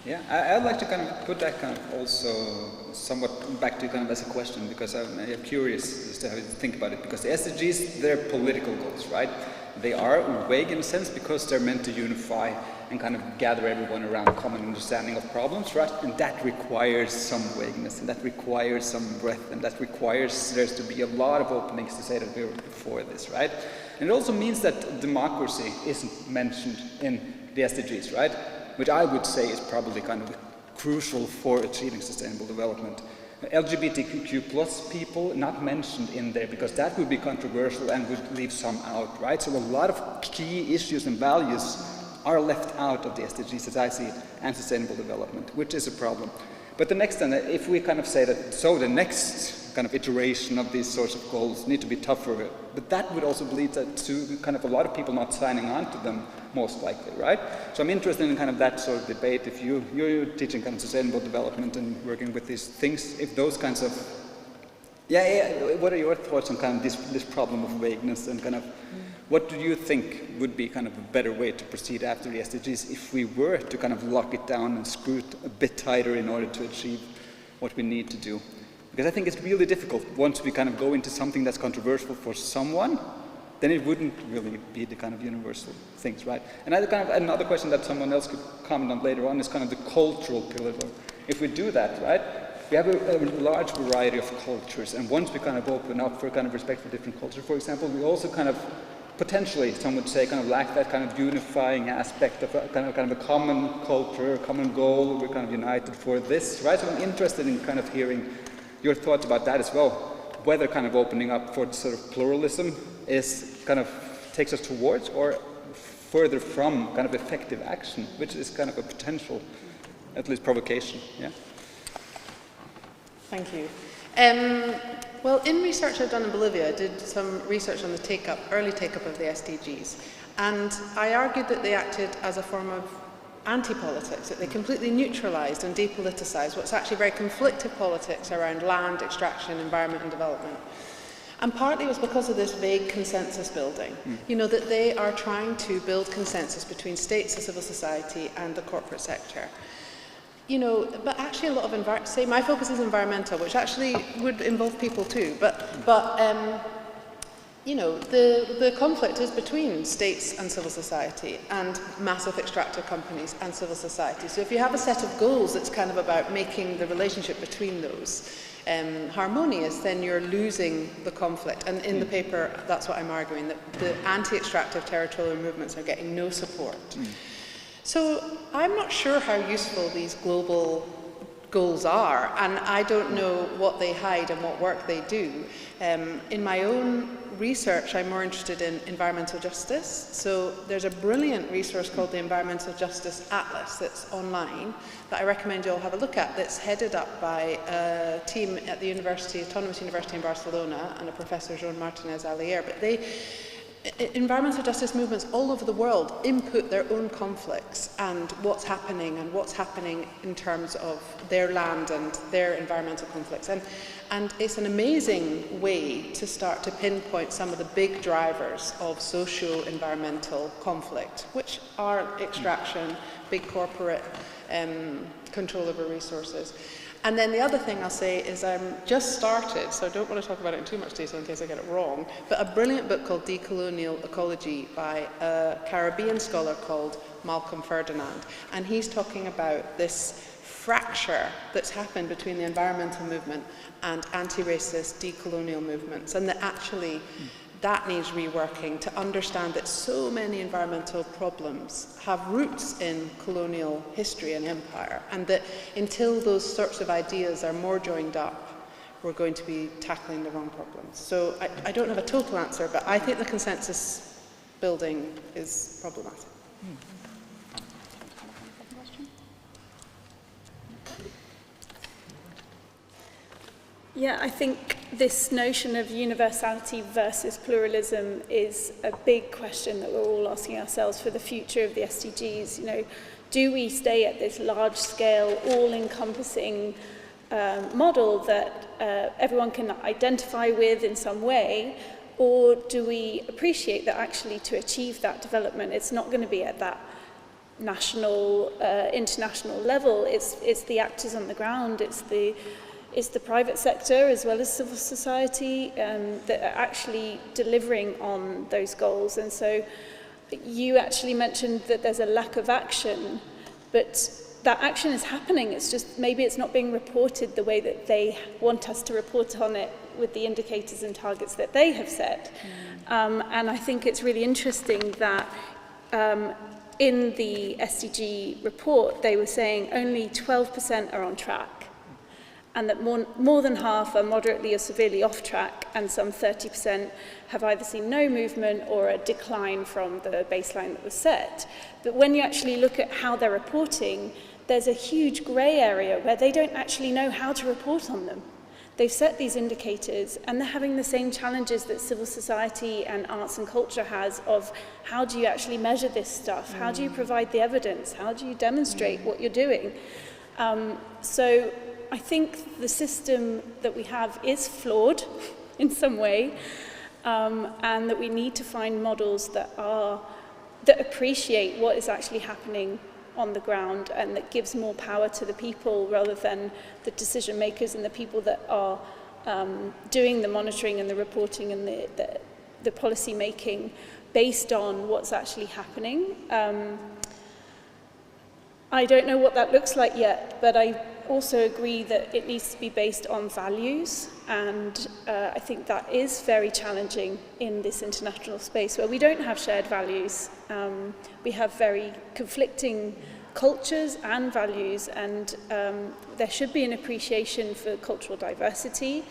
Yeah, I'd like to kind of put that kind of also somewhat back to kind of as a question, because I'm curious as to how you think about it, because the SDGs, they're political goals, right? They are vague in a sense because they're meant to unify and kind of gather everyone around a common understanding of problems, right? And that requires some vagueness, and that requires some breadth, and that requires there to be a lot of openings to say that we're for this, right? And it also means that democracy isn't mentioned in the SDGs, right? Which I would say is probably kind of crucial for achieving sustainable development. LGBTQ plus people not mentioned in there because that would be controversial and would leave some out, right? So a lot of key issues and values are left out of the SDGs as I see it, and sustainable development, which is a problem. But the next then, if we kind of say that, so the next kind of iteration of these sorts of goals need to be tougher, but that would also lead to kind of a lot of people not signing on to them, most likely, right? So I'm interested in kind of that sort of debate. If you're teaching kind of sustainable development and working with these things, if those kinds of, what are your thoughts on kind of this problem of vagueness, and kind of what do you think would be kind of a better way to proceed after the SDGs if we were to kind of lock it down and screw it a bit tighter in order to achieve what we need to do? Because I think it's really difficult once we kind of go into something that's controversial for someone, then it wouldn't really be the kind of universal things, right? And another question that someone else could comment on later on is kind of the cultural pillar. If we do that, right, we have a large variety of cultures, and once we kind of open up for kind of respect for different cultures, for example, we also kind of potentially, some would say, kind of lack that kind of unifying aspect of a kind of a common culture, a common goal. We're kind of united for this, right? So I'm interested in kind of hearing your thoughts about that as well. Whether kind of opening up for sort of pluralism is kind of takes us towards or further from kind of effective action, which is kind of a potential, at least provocation. Yeah. Thank you. Well, in research I've done in Bolivia, I did some research on the early take-up of the SDGs, and I argued that they acted as a form of anti-politics, that they completely neutralised and depoliticised what's actually very conflicted politics around land, extraction, environment and development. And partly it was because of this vague consensus building, you know, that they are trying to build consensus between states, the civil society and the corporate sector. You know, but actually a lot of, say my focus is environmental, which actually would involve people too, but you know, the conflict is between states and civil society and massive extractive companies and civil society. So if you have a set of goals that's kind of about making the relationship between those harmonious, then you're losing the conflict. And in the paper, that's what I'm arguing, that the anti-extractive territorial movements are getting no support. So I'm not sure how useful these global goals are, and I don't know what they hide and what work they do. In my own research, I'm more interested in environmental justice. So there's a brilliant resource called the Environmental Justice Atlas that's online that I recommend you all have a look at, that's headed up by a team at the Autonomous University in Barcelona and a professor, Joan Martinez Alier. But environmental justice movements all over the world input their own conflicts and what's happening in terms of their land and their environmental conflicts. And it's an amazing way to start to pinpoint some of the big drivers of socio-environmental conflict, which are extraction, big corporate control over resources. And then the other thing I'll say is I'm just started, so I don't want to talk about it in too much detail in case I get it wrong, but a brilliant book called Decolonial Ecology by a Caribbean scholar called Malcolm Ferdinand. And he's talking about this fracture that's happened between the environmental movement and anti-racist decolonial movements, and that actually that needs reworking to understand that so many environmental problems have roots in colonial history and empire, and that until those sorts of ideas are more joined up, we're going to be tackling the wrong problems. So I don't have a total answer, but I think the consensus building is problematic. Yeah, I think this notion of universality versus pluralism is a big question that we're all asking ourselves for the future of the SDGs. You know, do we stay at this large-scale, all-encompassing model that everyone can identify with in some way, or do we appreciate that actually to achieve that development, it's not going to be at that national, international level? It's the actors on the ground, it's the private sector as well as civil society that are actually delivering on those goals. And so you actually mentioned that there's a lack of action, but that action is happening. It's just maybe it's not being reported the way that they want us to report on it with the indicators and targets that they have set. And I think it's really interesting that in the SDG report, they were saying only 12% are on track, and that more than half are moderately or severely off track, and some 30% have either seen no movement or a decline from the baseline that was set. But when you actually look at how they're reporting, there's a huge grey area where they don't actually know how to report on them. They've set these indicators, and they're having the same challenges that civil society and arts and culture has of how do you actually measure this stuff? How do you provide the evidence? How do you demonstrate what you're doing? So I think the system that we have is flawed in some way, and that we need to find models that appreciate what is actually happening on the ground and that gives more power to the people rather than the decision makers and the people that are doing the monitoring and the reporting and the policy making based on what's actually happening. I don't know what that looks like yet, but I also agree that it needs to be based on values, and I think that is very challenging in this international space where we don't have shared values. We have very conflicting cultures and values, and there should be an appreciation for cultural diversity,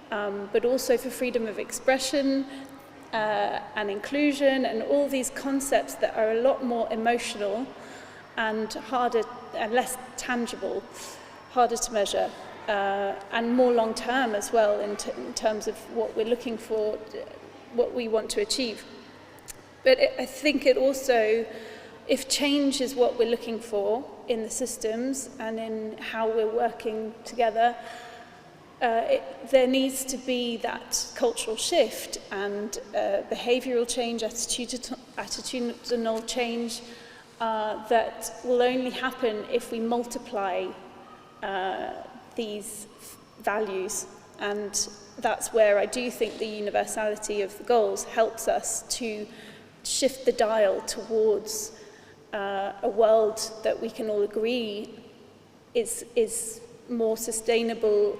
but also for freedom of expression and inclusion, and all these concepts that are a lot more emotional and harder and less tangible, harder to measure, and more long-term as well in terms of what we're looking for, what we want to achieve. But I think it also, if change is what we're looking for in the systems and in how we're working together, there needs to be that cultural shift and behavioural change, attitudinal change that will only happen if we multiply these values. And that's where I do think the universality of the goals helps us to shift the dial towards a world that we can all agree is more sustainable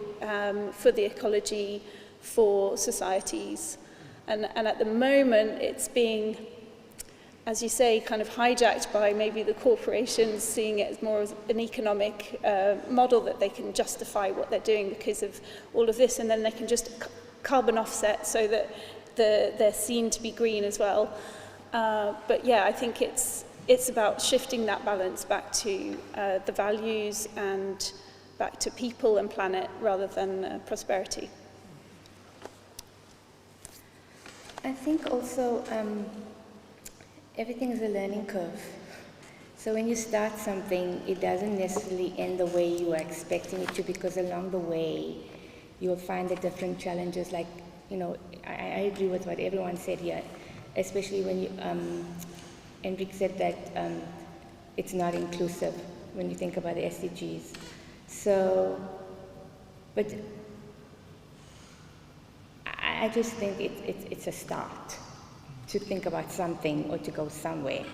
for the ecology, for societies. And at the moment, it's being, as you say, kind of hijacked by maybe the corporations seeing it as more as an economic model that they can justify what they're doing because of all of this, and then they can just carbon offset so that they're seen to be green as well. But yeah, I think it's about shifting that balance back to the values and back to people and planet rather than prosperity. I think also everything is a learning curve. So when you start something, it doesn't necessarily end the way you are expecting it to, because along the way, you'll find the different challenges. Like, you know, I agree with what everyone said here, especially when you, Enrique said that it's not inclusive when you think about the SDGs. So, but I just think it's a start to think about something or to go somewhere.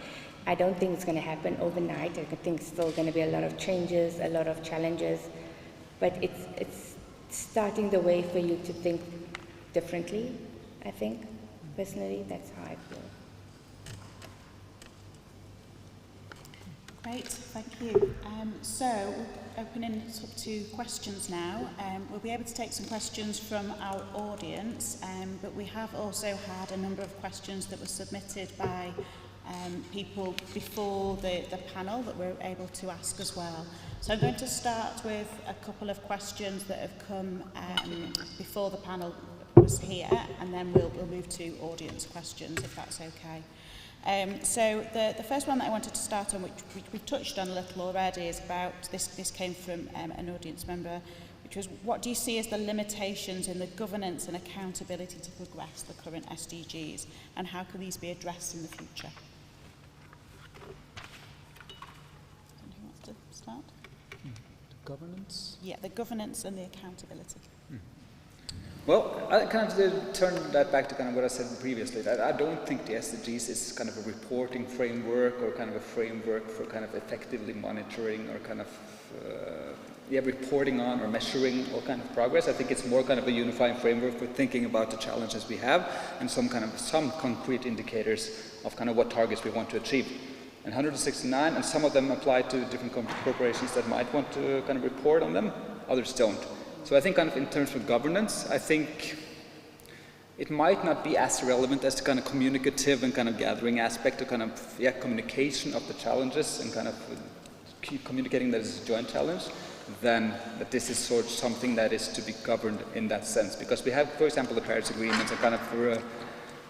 I don't think it's going to happen overnight. I think it's still going to be a lot of changes, a lot of challenges, but it's starting the way for you to think differently, I think. Personally, that's how I feel. Great, thank you. So we'll open it up to questions now. We'll be able to take some questions from our audience, but we have also had a number of questions that were submitted by people before the panel that we're able to ask as well. So I'm going to start with a couple of questions that have come before the panel was here, and then we'll move to audience questions, if that's okay. So the first one that I wanted to start on, which we touched on a little already, is about, this came from an audience member, which was, what do you see as the limitations in the governance and accountability to progress the current SDGs, and how can these be addressed in the future? Who wants to start? The governance? Yeah, the governance and the accountability. Well, I kind of turn that back to kind of what I said previously. I don't think the SDGs is kind of a reporting framework or kind of a framework for kind of effectively monitoring or kind of reporting on or measuring all kind of progress. I think it's more kind of a unifying framework for thinking about the challenges we have and some concrete indicators of kind of what targets we want to achieve. And 169, and some of them apply to different corporations that might want to kind of report on them, others don't. So I think kind of in terms of governance, I think it might not be as relevant as the kind of communicative and kind of gathering aspect of kind of communication of the challenges and kind of keep communicating that it's a joint challenge, than that this is sort of something that is to be governed in that sense. Because we have, for example, the Paris Agreement and kind of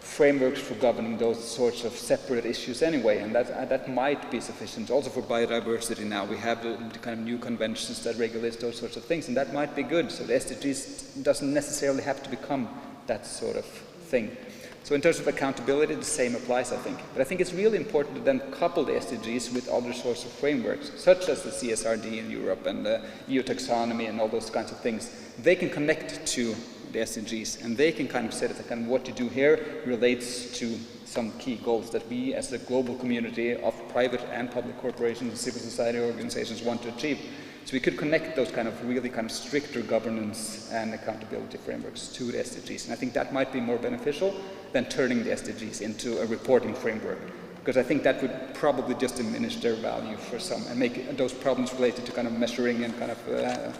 frameworks for governing those sorts of separate issues anyway, and that might be sufficient. Also for biodiversity now, we have the kind of new conventions that regulate those sorts of things, and that might be good. So the SDGs doesn't necessarily have to become that sort of thing. So in terms of accountability, the same applies, I think. But I think it's really important to then couple the SDGs with other sorts of frameworks, such as the CSRD in Europe and the EU taxonomy and all those kinds of things. They can connect to the SDGs, and they can kind of say that kind of what you do here relates to some key goals that we as a global community of private and public corporations and civil society organizations want to achieve. So we could connect those kind of really kind of stricter governance and accountability frameworks to the SDGs. And I think that might be more beneficial than turning the SDGs into a reporting framework, because I think that would probably just diminish their value for some and make those problems related to kind of measuring and kind of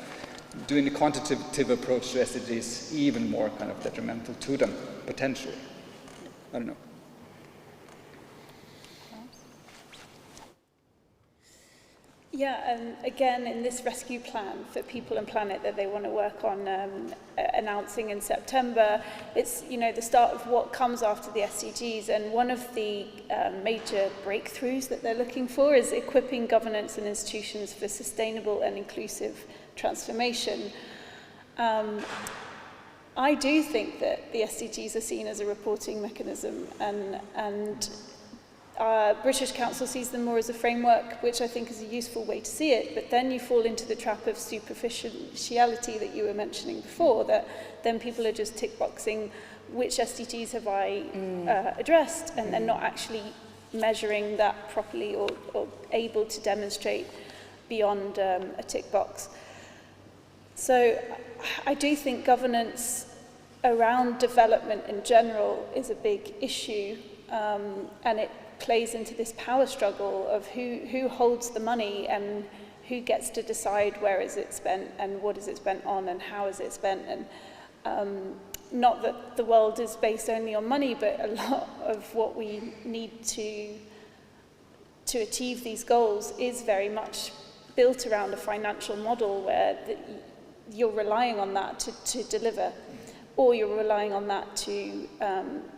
doing the quantitative approach to SDGs even more kind of detrimental to them, potentially. I don't know. Yeah, and again, in this rescue plan for people and planet that they want to work on announcing in September, it's, you know, the start of what comes after the SDGs, and one of the major breakthroughs that they're looking for is equipping governance and institutions for sustainable and inclusive transformation. I do think that the SDGs are seen as a reporting mechanism, and British Council sees them more as a framework, which I think is a useful way to see it, but then you fall into the trap of superficiality that you were mentioning before, that then people are just tick boxing which SDGs have I addressed, and then not actually measuring that properly or able to demonstrate beyond a tick box. So I do think governance around development in general is a big issue, and it plays into this power struggle of who holds the money and who gets to decide where is it spent and what is it spent on and how is it spent. And not that the world is based only on money, but a lot of what we need to achieve these goals is very much built around a financial model where you're relying on that to deliver, or you're relying on that to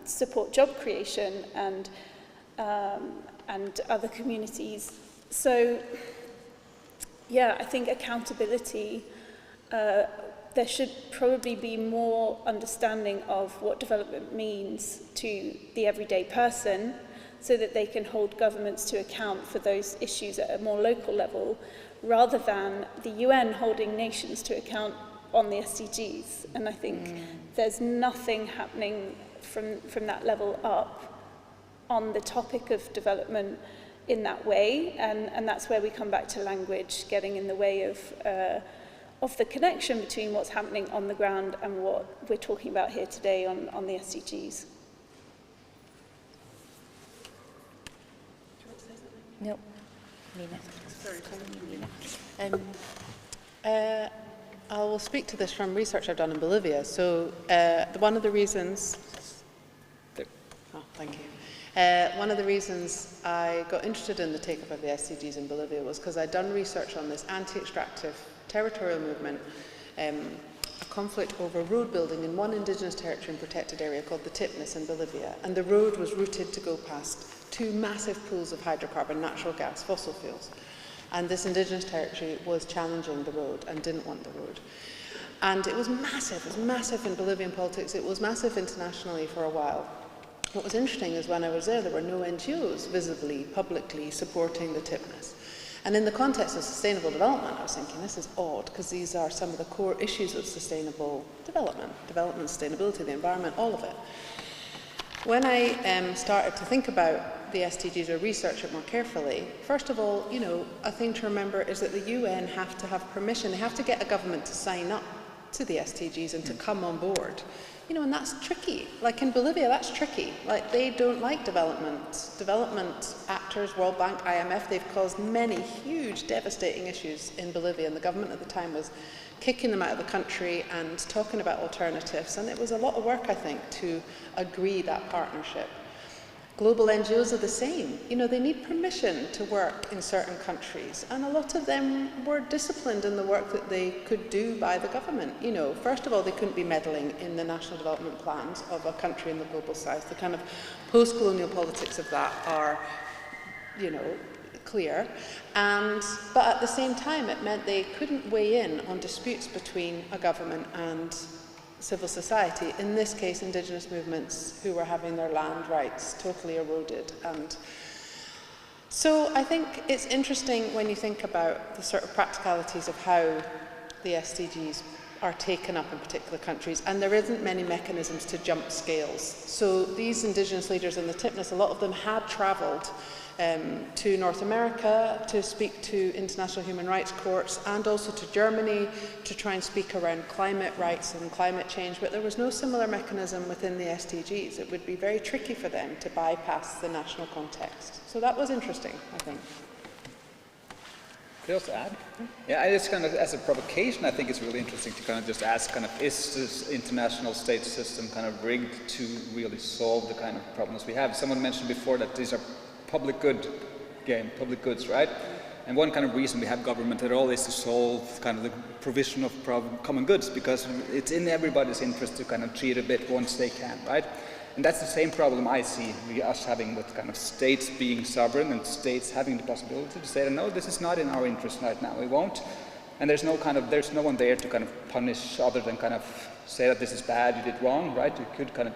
support job creation and other communities. So, yeah, I think accountability, there should probably be more understanding of what development means to the everyday person, so that they can hold governments to account for those issues at a more local level, rather than the UN holding nations to account on the SDGs. And I think there's nothing happening from that level up on the topic of development in that way, and that's where we come back to language getting in the way of the connection between what's happening on the ground and what we're talking about here today on the SDGs. No, Nina. Sorry, Nina. I will speak to this from research I've done in Bolivia. So one of the reasons... Oh, thank you. One of the reasons I got interested in the take-up of the SDGs in Bolivia was because I'd done research on this anti-extractive territorial movement, a conflict over road building in one indigenous territory and protected area called the Tipnis in Bolivia. And the road was routed to go past two massive pools of hydrocarbon, natural gas, fossil fuels. And this indigenous territory was challenging the road and didn't want the road. And it was massive in Bolivian politics. It was massive internationally for a while. What was interesting is when I was there were no NGOs visibly, publicly supporting the Tipnis. And in the context of sustainable development, I was thinking, this is odd, because these are some of the core issues of sustainable development, sustainability, the environment, all of it. When I started to think about the SDGs or research it more carefully, first of all, a thing to remember is that the UN have to have permission. They have to get a government to sign up to the SDGs and to come on board. And that's tricky. Like in Bolivia, that's tricky. Like, they don't like development. Development actors, World Bank, IMF, they've caused many huge, devastating issues in Bolivia, and the government at the time was kicking them out of the country and talking about alternatives. And it was a lot of work, I think, to agree that partnership. Global NGOs are the same. They need permission to work in certain countries, and a lot of them were disciplined in the work that they could do by the government. First of all, they couldn't be meddling in the national development plans of a country in the global south. The kind of post-colonial politics of that are, clear. But at the same time, it meant they couldn't weigh in on disputes between a government and civil society, in this case indigenous movements who were having their land rights totally eroded. And so I think it's interesting when you think about the sort of practicalities of how the SDGs are taken up in particular countries, and there isn't many mechanisms to jump scales. So these indigenous leaders in the Tipnis, a lot of them had travelled to North America to speak to international human rights courts, and also to Germany to try and speak around climate rights and climate change, but there was no similar mechanism within the SDGs. It would be very tricky for them to bypass the national context. So that was interesting, I think. Could I also add? Yeah, I just as a provocation, I think it's really interesting to just ask, is this international state system rigged to really solve the kind of problems we have? Someone mentioned before that these are public goods, right? And one reason we have government at all is to solve the provision of common goods, because it's in everybody's interest to cheat a bit once they can, right? And that's the same problem I see us having with states being sovereign and states having the possibility to say, no, this is not in our interest right now. We won't And there's no one there to kind of punish other than kind of say that this is bad, you did wrong, right? You could kind of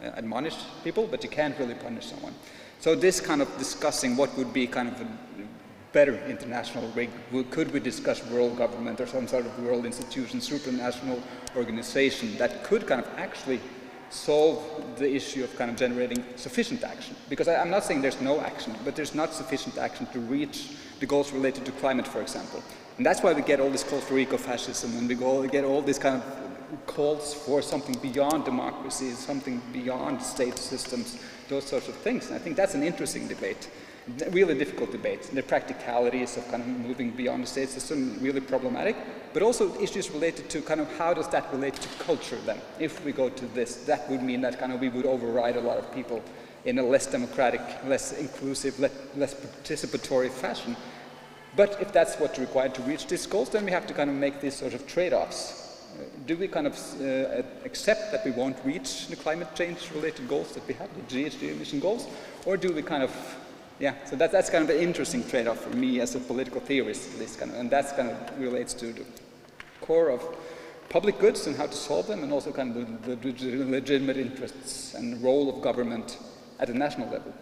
admonish people, but you can't really punish someone. So this kind of discussing what would be kind of a better international way, could we discuss world government or some sort of world institution, supranational organization that could kind of actually solve the issue of kind of generating sufficient action. Because I'm not saying there's no action, but there's not sufficient action to reach the goals related to climate, for example. And that's why we get all these calls for ecofascism, and we get all these kind of calls for something beyond democracy, something beyond state systems, those sorts of things. And I think that's an interesting debate, a really difficult debate. The practicalities of kind of moving beyond the state system, really problematic, but also issues related to kind of how does that relate to culture then? If we go to this, that would mean that kind of we would override a lot of people in a less democratic, less inclusive, less participatory fashion. But if that's what's required to reach these goals, then we have to kind of make these sort of trade-offs. Do we kind of accept that we won't reach the climate change related goals that we have, the GHG emission goals, or do we kind of, so that's kind of an interesting trade-off for me as a political theorist, at least kind of, and that's kind of relates to the core of public goods and how to solve them, and also kind of the legitimate interests and role of government at a national level,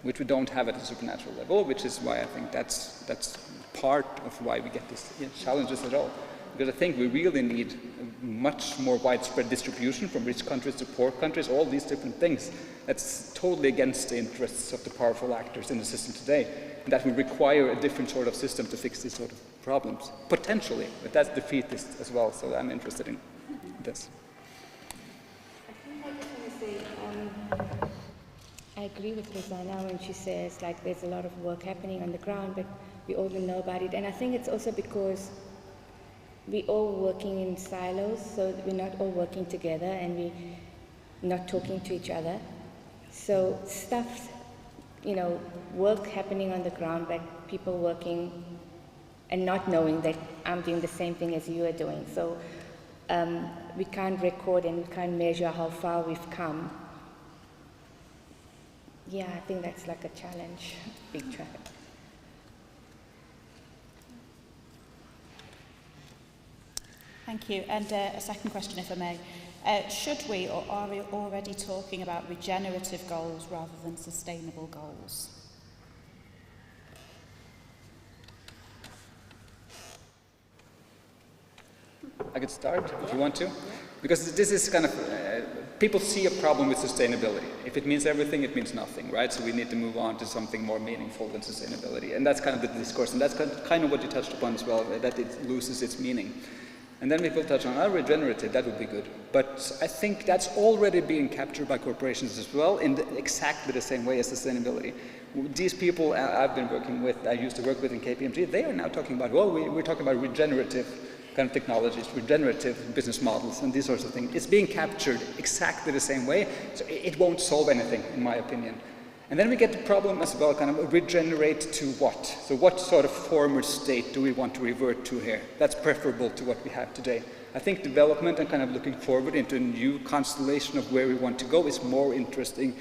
which we don't have at the supernatural level, which is why I think that's part of why we get these challenges at all. Because I think we really need a much more widespread distribution from rich countries to poor countries, all these different things. That's totally against the interests of the powerful actors in the system today. And that will require a different sort of system to fix these sort of problems, potentially. But that's defeatist as well, so I'm interested in this. I think I just want to say, I agree with Rosanna when she says like there's a lot of work happening on the ground, but we all don't know about it. And I think it's also because we're all working in silos, so we're not all working together and we're not talking to each other. So stuff, work happening on the ground, but people working and not knowing that I'm doing the same thing as you are doing. So we can't record and we can't measure how far we've come. Yeah, I think that's like a challenge, big challenge. Thank you. And a second question, if I may. Should we, or are we already talking about regenerative goals rather than sustainable goals? I could start if you want to. Because this is kind of, people see a problem with sustainability. If it means everything, it means nothing, right? So we need to move on to something more meaningful than sustainability. And that's kind of the discourse. And that's kind of what you touched upon as well, that it loses its meaning. And then people touch on, regenerative, that would be good. But I think that's already being captured by corporations as well in exactly the same way as sustainability. These people I've been working with, I used to work with in KPMG, they are now talking about, we're talking about regenerative kind of technologies, regenerative business models, and these sorts of things. It's being captured exactly the same way, so it won't solve anything, in my opinion. And then we get the problem as well, kind of regenerate to what? So what sort of former state do we want to revert to here? That's preferable to what we have today. I think development and kind of looking forward into a new constellation of where we want to go is more interesting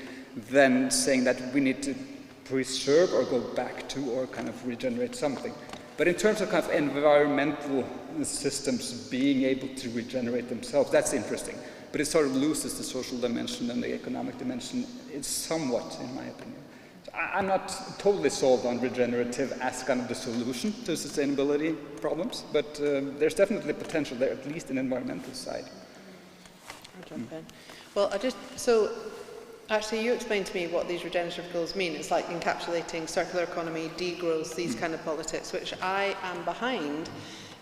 than saying that we need to preserve or go back to or kind of regenerate something. But in terms of kind of environmental systems being able to regenerate themselves, that's interesting. But it sort of loses the social dimension and the economic dimension. It's somewhat, in my opinion. So I'm not totally sold on regenerative as kind of the solution to sustainability problems, but there's definitely potential there, at least in the environmental side. I'll jump in. Well, actually, you explained to me what these regenerative goals mean. It's like encapsulating circular economy, degrowth, these kind of politics, which I am behind.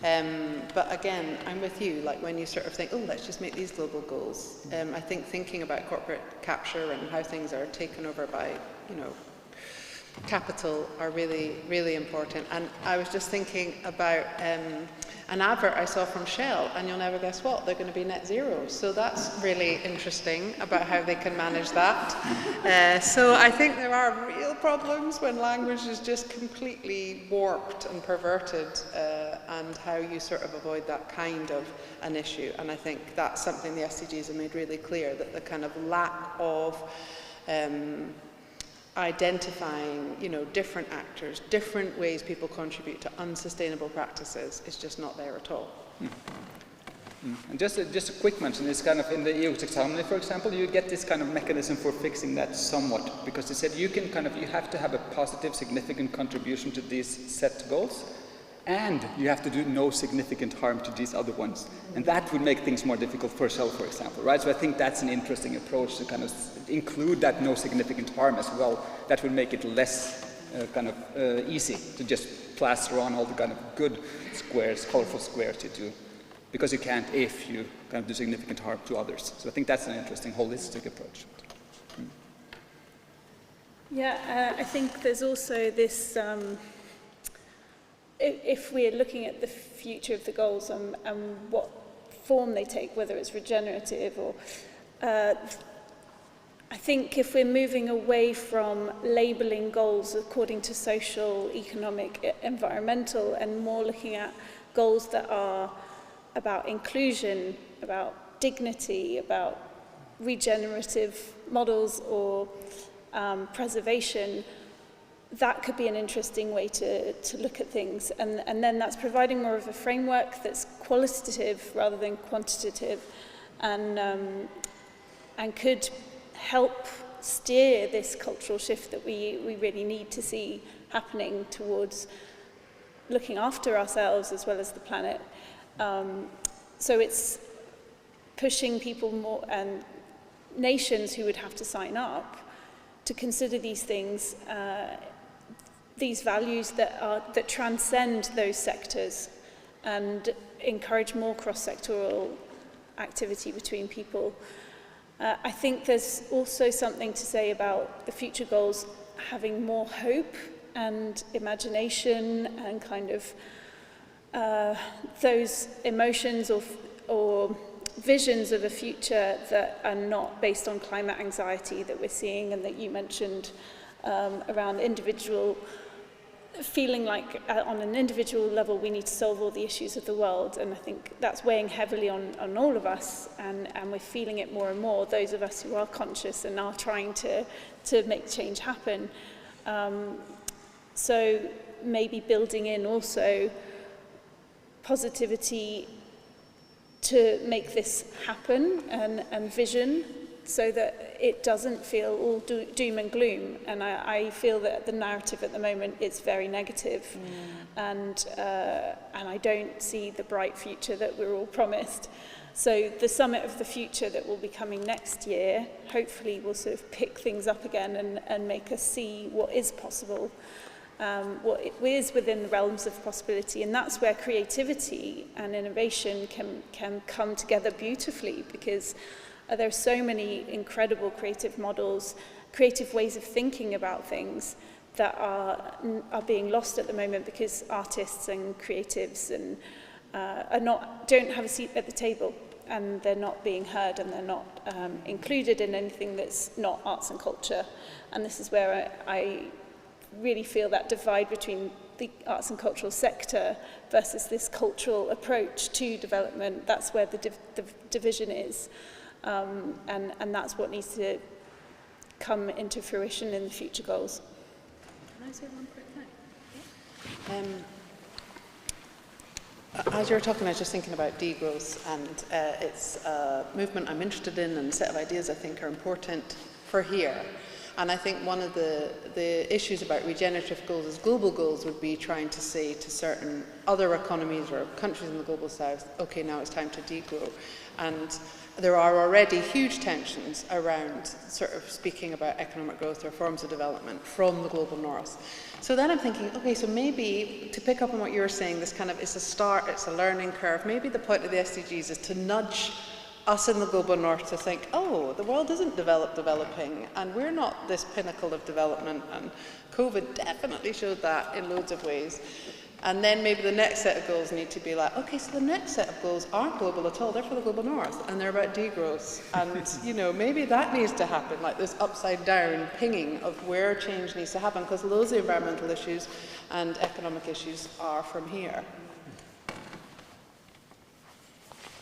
But again, I'm with you, like when you sort of think, let's just make these global goals. I think thinking about corporate capture and how things are taken over by, capital are really, really important. And I was just thinking about an advert I saw from Shell, and you'll never guess what, they're going to be net zero. So that's really interesting about how they can manage that. So I think there are real problems when language is just completely warped and perverted, and how you sort of avoid that kind of an issue. And I think that's something the SDGs have made really clear, that the kind of lack of identifying, different actors, different ways people contribute to unsustainable practices is just not there at all. And just a quick mention is kind of in the EU taxonomy, for example, you get this kind of mechanism for fixing that somewhat, because they said you have to have a positive, significant contribution to these set goals, and you have to do no significant harm to these other ones. And that would make things more difficult for Shell, for example, right? So I think that's an interesting approach to kind of include that no significant harm as well. That would make it less easy to just plaster on all the kind of good squares, colorful squares you do. Because you can't if you kind of do significant harm to others. So I think that's an interesting holistic approach. Yeah, I think there's also this, if we're looking at the future of the goals and what form they take, whether it's regenerative or, I think if we're moving away from labeling goals according to social, economic, environmental, and more looking at goals that are about inclusion, about dignity, about regenerative models or preservation, that could be an interesting way to look at things. And then that's providing more of a framework that's qualitative rather than quantitative, and could help steer this cultural shift that we really need to see happening towards looking after ourselves as well as the planet. So it's pushing people more, and nations who would have to sign up to consider these things, these values that transcend those sectors and encourage more cross-sectoral activity between people. I think there's also something to say about the future goals having more hope and imagination and kind of those emotions or visions of a future that are not based on climate anxiety that we're seeing and that you mentioned around individual, feeling like on an individual level we need to solve all the issues of the world, and I think that's weighing heavily on all of us, and we're feeling it more and more, those of us who are conscious and are trying to make change happen. So maybe building in also positivity to make this happen and vision so that it doesn't feel all doom and gloom. And I feel that the narrative at the moment is very negative, and I don't see the bright future that we're all promised. So the summit of the future that will be coming next year hopefully will sort of pick things up again and make us see what is possible. What is within the realms of possibility, and that's where creativity and innovation can come together beautifully, because there are so many incredible creative models, creative ways of thinking about things that are being lost at the moment because artists and creatives and don't have a seat at the table, and they're not being heard, and they're not included in anything that's not arts and culture. And this is where I really feel that divide between the arts and cultural sector versus this cultural approach to development. That's where the division is, and that's what needs to come into fruition in the future goals. Can I say one quick thing? As you were talking, I was just thinking about degrowth, and it's a movement I'm interested in, and a set of ideas I think are important for here. And I think one of the issues about regenerative goals as global goals would be trying to say to certain other economies or countries in the global south, okay, now it's time to degrow. And there are already huge tensions around sort of speaking about economic growth or forms of development from the global north. So then I'm thinking, okay, so maybe to pick up on what you were saying, this kind of is a start, it's a learning curve. Maybe the point of the SDGs is to nudge us in the global north to think, oh, the world isn't developing, and we're not this pinnacle of development, and COVID definitely showed that in loads of ways. And then maybe the next set of goals need to be like, okay, so the next set of goals aren't global at all, they're for the global north, and they're about degrowth. And, maybe that needs to happen, like this upside down pinging of where change needs to happen, because loads of environmental issues and economic issues are from here.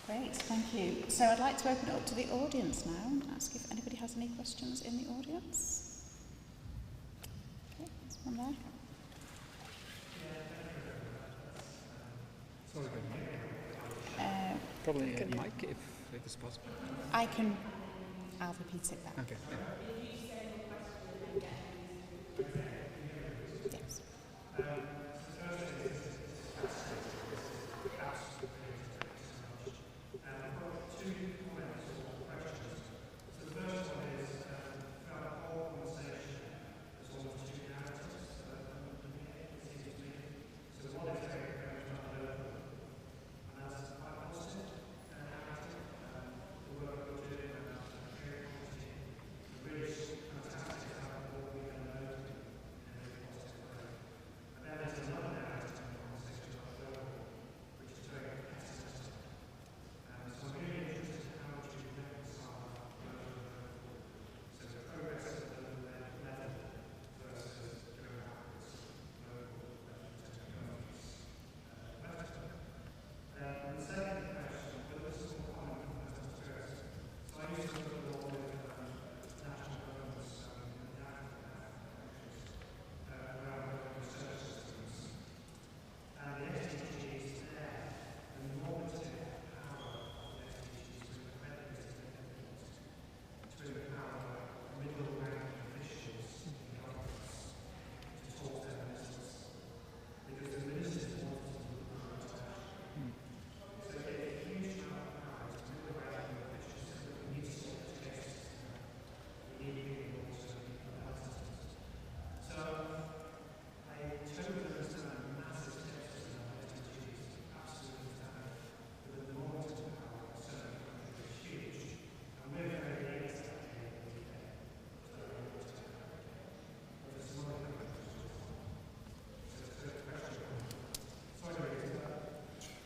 Great, thank you. So I'd like to open it up to the audience now and ask if anybody has any questions in the audience. One there. Probably a mic, if it's possible. I'll repeat it back. Okay. Yes.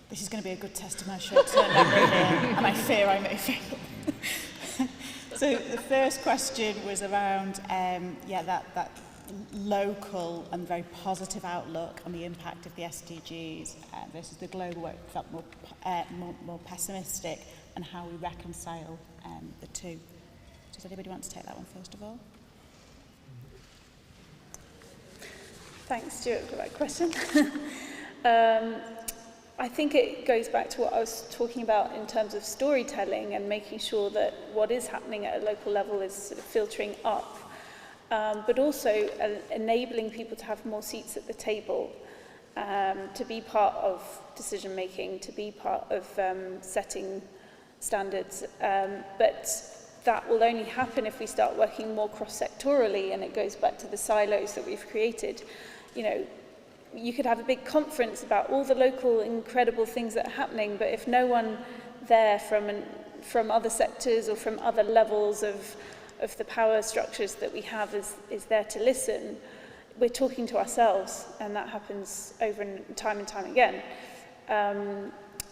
This is going to be a good test of my short-term memory here, and I fear I may fail. So the first question was around that local and very positive outlook on the impact of the SDGs versus the global work felt more pessimistic, and how we reconcile the two. Does anybody want to take that one first of all? Thanks, Stuart, for that question. I think it goes back to what I was talking about in terms of storytelling and making sure that what is happening at a local level is sort of filtering up, but also enabling people to have more seats at the table, to be part of decision making, to be part of setting standards. But that will only happen if we start working more cross-sectorally, and it goes back to the silos that we've created. You know, you could have a big conference about all the local incredible things that are happening, but if no one there from other sectors or from other levels of the power structures that we have is there to listen, we're talking to ourselves, and that happens over and time again.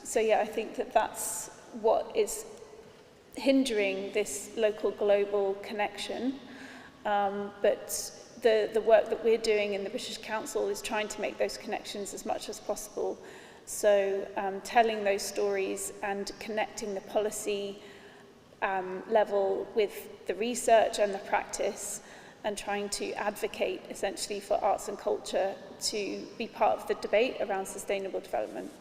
So yeah, I think that that's what is hindering this local global connection, but the work that we're doing in the British Council is trying to make those connections as much as possible. So telling those stories and connecting the policy level with the research and the practice, and trying to advocate essentially for arts and culture to be part of the debate around sustainable development.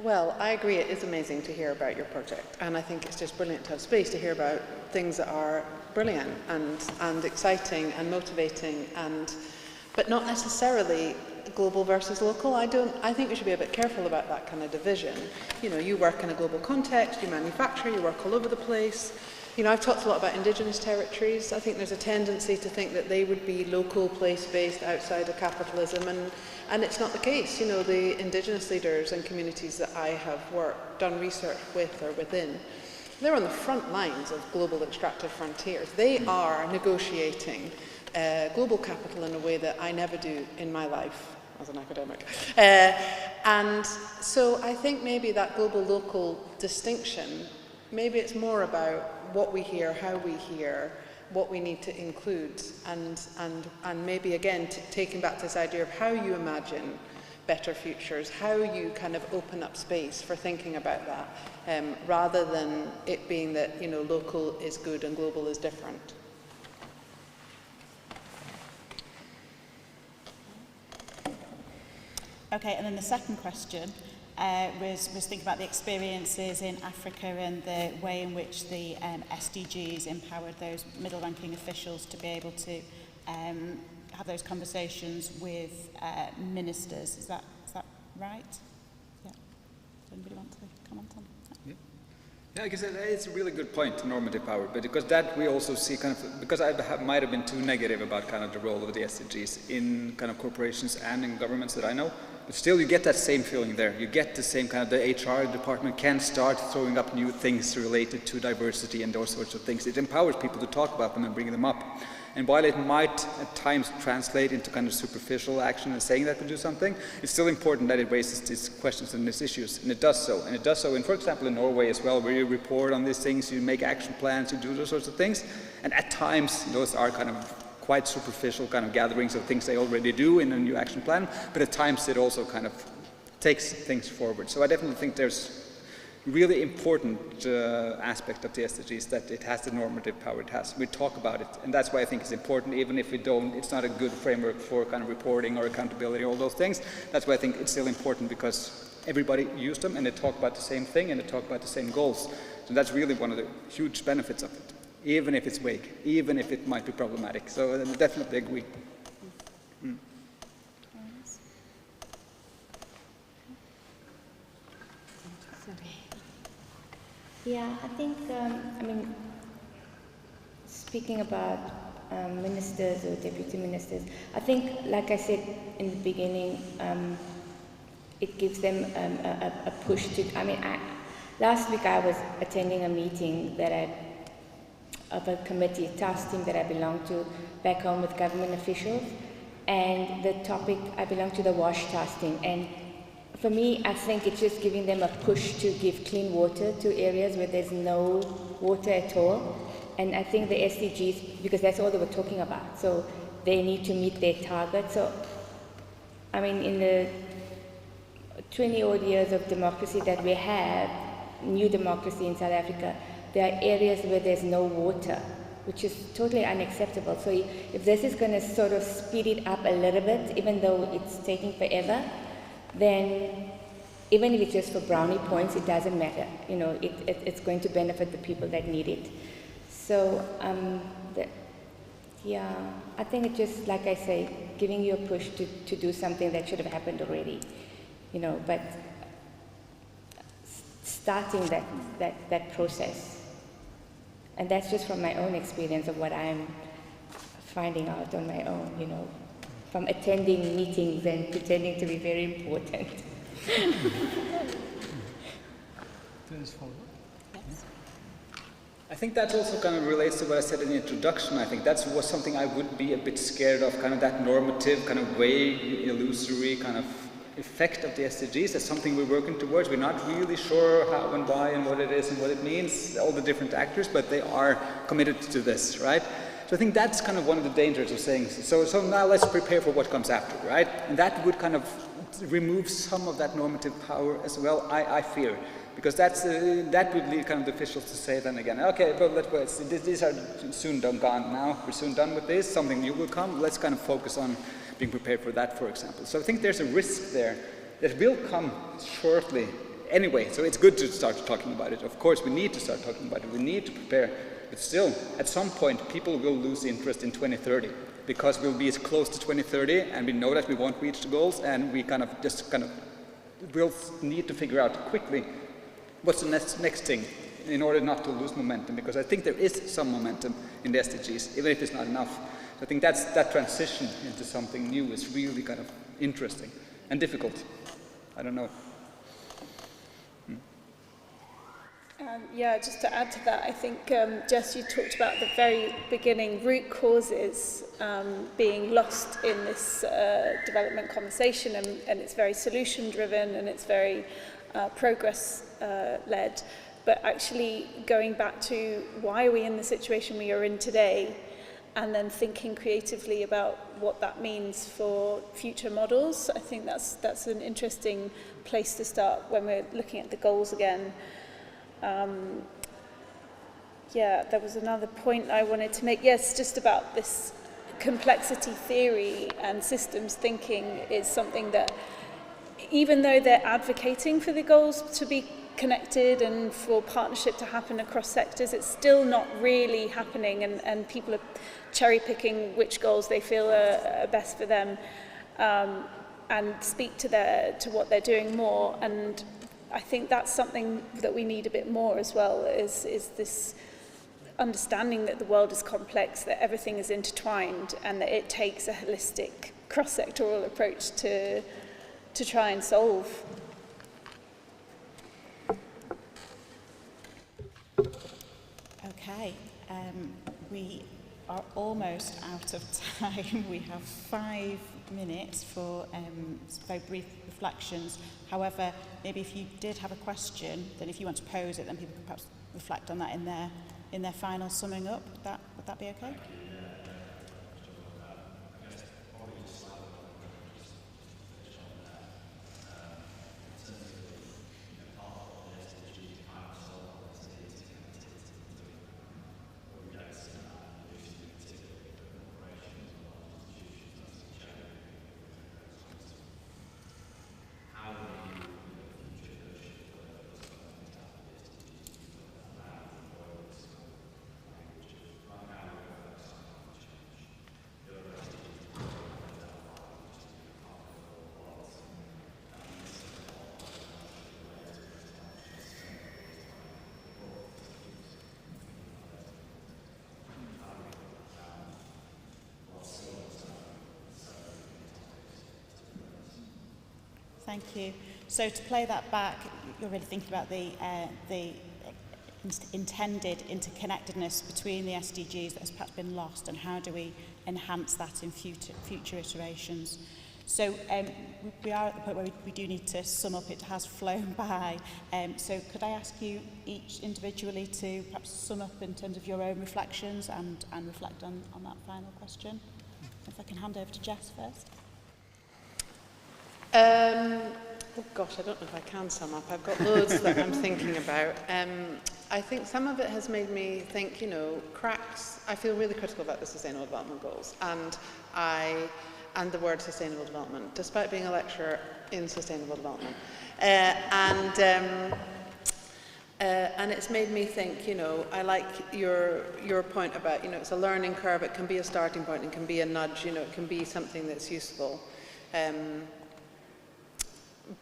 Well, I agree, it is amazing to hear about your project, and I think it's just brilliant to have space to hear about things that are brilliant and exciting and motivating, but not necessarily global versus local. I think we should be a bit careful about that kind of division. You know, you work in a global context, you manufacture, you work all over the place. You know, I've talked a lot about indigenous territories. I think there's a tendency to think that they would be local, place-based, outside of capitalism, and it's not the case. You know, the indigenous leaders and communities that I have done research with or within, they're on the front lines of global extractive frontiers. They are negotiating global capital in a way that I never do in my life as an academic. And so I think maybe that global-local distinction, maybe it's more about what we hear, how we hear, what we need to include, and maybe again taking back to this idea of how you imagine better futures, how you kind of open up space for thinking about that, rather than it being that, you know, local is good and global is different. Okay, and then the second question was thinking about the experiences in Africa and the way in which the SDGs empowered those middle-ranking officials to be able to have those conversations with ministers. Is that right? Yeah. Does anybody want to comment on that? Yeah, I guess it's a really good point, normative power, but because that we also see kind of, because I might have been too negative about kind of the role of the SDGs in kind of corporations and in governments that I know, but still you get that same feeling there. You get the same kind of, the HR department can start throwing up new things related to diversity and those sorts of things. It empowers people to talk about them and bring them up. And while it might at times translate into kind of superficial action and saying that we do something, it's still important that it raises these questions and these issues, and it does so. And it does so, in, for example, in Norway as well, where you report on these things, you make action plans, you do those sorts of things. And at times, those are kind of quite superficial kind of gatherings of things they already do in a new action plan, but at times it also kind of takes things forward. So I definitely think there's really important aspect of the SDGs that it has the normative power it has. We talk about it, and that's why I think it's important, even if we don't, it's not a good framework for kind of reporting or accountability, all those things. That's why I think it's still important, because everybody used them and they talk about the same thing and they talk about the same goals. So that's really one of the huge benefits of it, even if it's vague, even if it might be problematic. So I definitely agree. Yeah, I think, I mean, speaking about ministers or deputy ministers, I think, like I said in the beginning, it gives them a push to, I mean, last week I was attending a meeting of a committee, a task team that I belong to back home with government officials, and the topic, I belong to the WASH task team, and for me, I think it's just giving them a push to give clean water to areas where there's no water at all. And I think the SDGs, because that's all they were talking about, so they need to meet their target. So, I mean, in the 20 odd years of democracy that we have, new democracy in South Africa, there are areas where there's no water, which is totally unacceptable. So if this is going to sort of speed it up a little bit, even though it's taking forever, then even if it's just for brownie points, it doesn't matter. You know, it's going to benefit the people that need it. So, yeah, I think it's just, like I say, giving you a push to do something that should have happened already. You know, but starting that process. And that's just from my own experience of what I'm finding out on my own, you know, from attending meetings and pretending to be very important. I think that also kind of relates to what I said in the introduction. I think that was something I would be a bit scared of, kind of that normative, kind of vague, illusory kind of effect of the SDGs. That's something we're working towards. We're not really sure how and why and what it is and what it means, all the different actors, but they are committed to this, right? So I think that's kind of one of the dangers of saying, so now let's prepare for what comes after, right? And that would kind of remove some of that normative power as well, I fear. Because that would lead kind of the officials to say then again, okay, but these are soon gone now, we're soon done with this, something new will come, let's kind of focus on being prepared for that, for example. So I think there's a risk there that will come shortly anyway, so it's good to start talking about it. Of course, we need to start talking about it, we need to prepare. But still, at some point, people will lose interest in 2030 because we'll be as close to 2030 and we know that we won't reach the goals, and we we'll need to figure out quickly what's the next thing in order not to lose momentum, because I think there is some momentum in the SDGs, even if it's not enough. So I think that transition into something new is really kind of interesting and difficult. I don't know. Yeah, just to add to that, I think, Jess, you talked about the very beginning root causes being lost in this development conversation, and it's very solution-driven and it's very progress-led. But actually going back to why are we in the situation we are in today, and then thinking creatively about what that means for future models, I think that's an interesting place to start when we're looking at the goals again. Yeah, there was another point I wanted to make. Yes, just about this complexity theory and systems thinking is something that even though they're advocating for the goals to be connected and for partnership to happen across sectors, it's still not really happening, and people are cherry picking which goals they feel are best for them, and speak to what they're doing more. And I think that's something that we need a bit more as well, is this understanding that the world is complex, that everything is intertwined, and that it takes a holistic cross-sectoral approach to try and solve. Okay, we are almost out of time. We have 5 minutes for very brief reflections. However, maybe if you did have a question, then if you want to pose it, then people can perhaps reflect on that in their final summing up. Would that be okay? Thank you. So to play that back, you're really thinking about the intended interconnectedness between the SDGs that has perhaps been lost, and how do we enhance that in future iterations. So we are at the point where we do need to sum up. It has flown by. So could I ask you each individually to perhaps sum up in terms of your own reflections and reflect on that final question? If I can hand over to Jess first. Oh gosh, I don't know if I can sum up. I've got loads that I'm thinking about. I think some of it has made me think, cracks. I feel really critical about the Sustainable Development Goals and the word sustainable development, despite being a lecturer in sustainable development. And it's made me think, I like your point about, it's a learning curve. It can be a starting point. It can be a nudge. It can be something that's useful.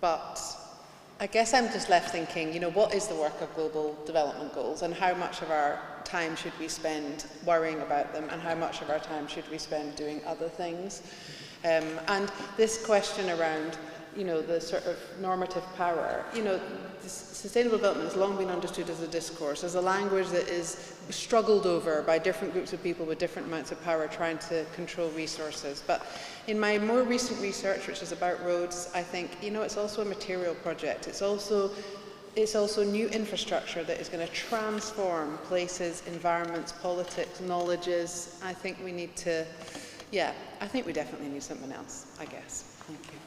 But I guess I'm just left thinking, what is the work of global development goals, and how much of our time should we spend worrying about them, and how much of our time should we spend doing other things? And this question around, the sort of normative power, sustainable development has long been understood as a discourse, as a language that is struggled over by different groups of people with different amounts of power trying to control resources. But in my more recent research, which is about roads, I think, it's also a material project. It's also new infrastructure that is going to transform places, environments, politics, knowledges. I think we need to, I think we definitely need something else, I guess. Thank you.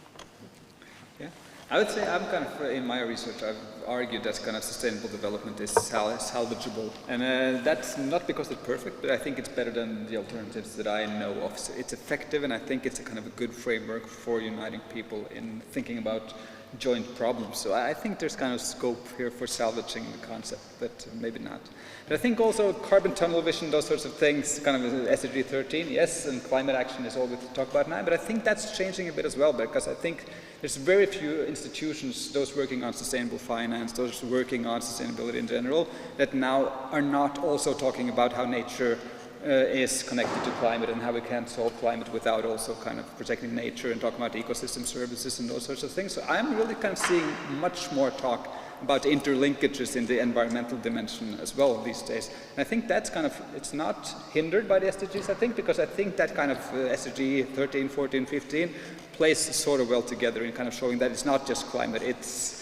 Yeah, I would say I'm in my research, I've argued that kind of sustainable development is salvageable. And that's not because it's perfect, but I think it's better than the alternatives that I know of. So it's effective, and I think it's a kind of a good framework for uniting people in thinking about joint problems. So I think there's kind of scope here for salvaging the concept, but maybe not. But I think also carbon tunnel vision, those sorts of things, kind of SDG 13, yes, and climate action is all we talk about now, but I think that's changing a bit as well, because I think there's very few institutions, those working on sustainable finance, those working on sustainability in general, that now are not also talking about how nature is connected to climate and how we can't solve climate without also kind of protecting nature and talking about ecosystem services and those sorts of things. So I'm really kind of seeing much more talk about interlinkages in the environmental dimension as well these days. And I think that's kind of, it's not hindered by the SDGs, I think, because I think that kind of SDG 13, 14, 15 plays sort of well together in kind of showing that it's not just climate, it's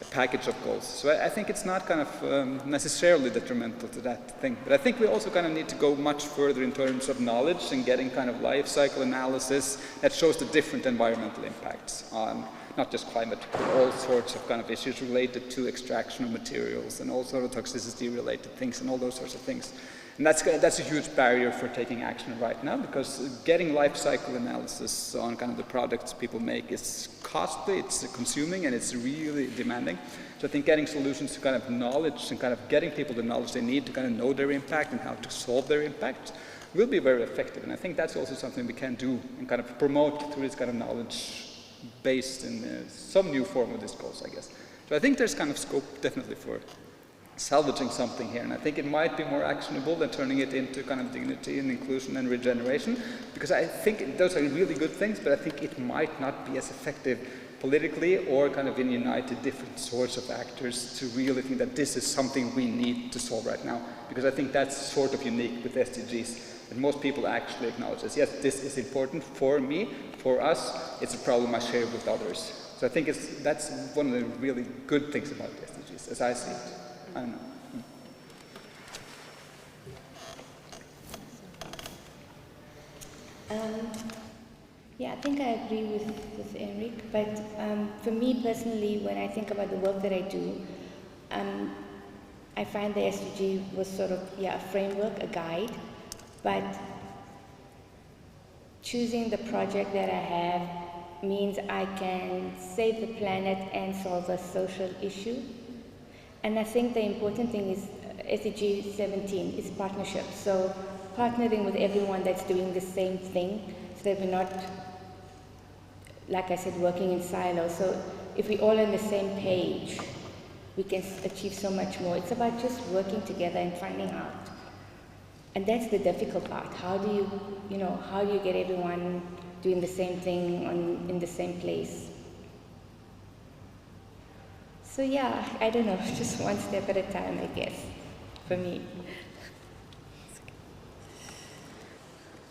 a package of goals. So I think it's not kind of necessarily detrimental to that thing. But I think we also kind of need to go much further in terms of knowledge and getting kind of life cycle analysis that shows the different environmental impacts on not just climate, but all sorts of kind of issues related to extraction of materials and all sort of toxicity related things and all those sorts of things. And that's a huge barrier for taking action right now, because getting life cycle analysis on kind of the products people make is costly, it's consuming, and it's really demanding. So I think getting solutions to kind of knowledge and kind of getting people the knowledge they need to kind of know their impact and how to solve their impact will be very effective. And I think that's also something we can do and kind of promote through this kind of knowledge based in some new form of these goals, I guess. So I think there's kind of scope definitely for salvaging something here, and I think it might be more actionable than turning it into kind of dignity and inclusion and regeneration, because I think those are really good things, but I think it might not be as effective politically or kind of in united different sorts of actors to really think that this is something we need to solve right now, because I think that's sort of unique with SDGs, that most people actually acknowledge this. Yes, this is important for me, for us, it's a problem I share with others. So I think that's one of the really good things about the SDGs, as I see it. I don't know. Yeah, I think I agree with Henrik, but for me personally, when I think about the work that I do, I find the SDG was sort of, a framework, a guide, but choosing the project that I have means I can save the planet and solve a social issue. And I think the important thing is SDG 17 is partnership. So partnering with everyone that's doing the same thing, so that we're not, like I said, working in silos. So if we're all on the same page, we can achieve so much more. It's about just working together and finding out. And that's the difficult part. How do you get everyone doing the same thing in the same place? So yeah, I don't know, just one step at a time, I guess, for me.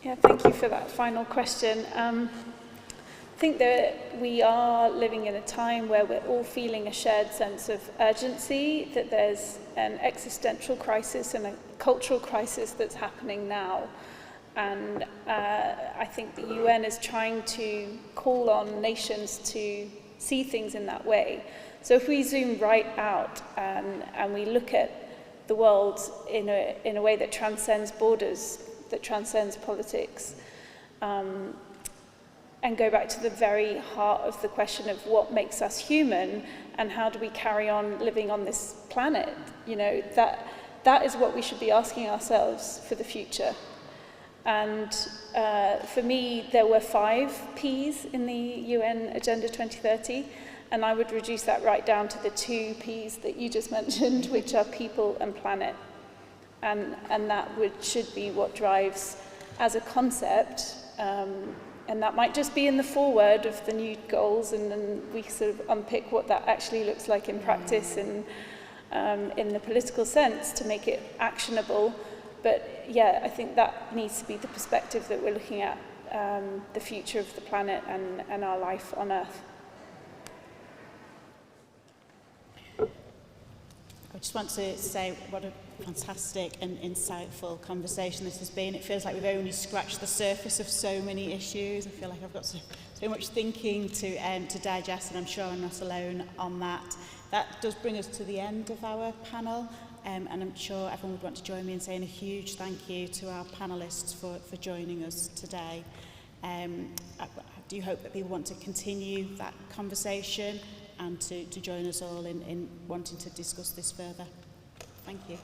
Yeah, thank you for that final question. I think that we are living in a time where we're all feeling a shared sense of urgency, that there's an existential crisis and a cultural crisis that's happening now. And I think the UN is trying to call on nations to see things in that way. So if we zoom right out and we look at the world in a way that transcends borders, that transcends politics, and go back to the very heart of the question of what makes us human and how do we carry on living on this planet, that is what we should be asking ourselves for the future. And for me, there were 5 Ps in the UN Agenda 2030, and I would reduce that right down to the 2 Ps that you just mentioned, which are people and planet. And that should be what drives as a concept, and that might just be in the foreword of the new goals, and then we sort of unpick what that actually looks like in practice and in the political sense to make it actionable. But yeah, I think that needs to be the perspective that we're looking at the future of the planet and our life on Earth. I just want to say what a fantastic and insightful conversation this has been. It feels like we've only scratched the surface of so many issues. I feel like I've got so much thinking to digest, and I'm sure I'm not alone on that. That does bring us to the end of our panel, and I'm sure everyone would want to join me in saying a huge thank you to our panellists for joining us today. I do hope that people want to continue that conversation and to join us all in wanting to discuss this further. Thank you.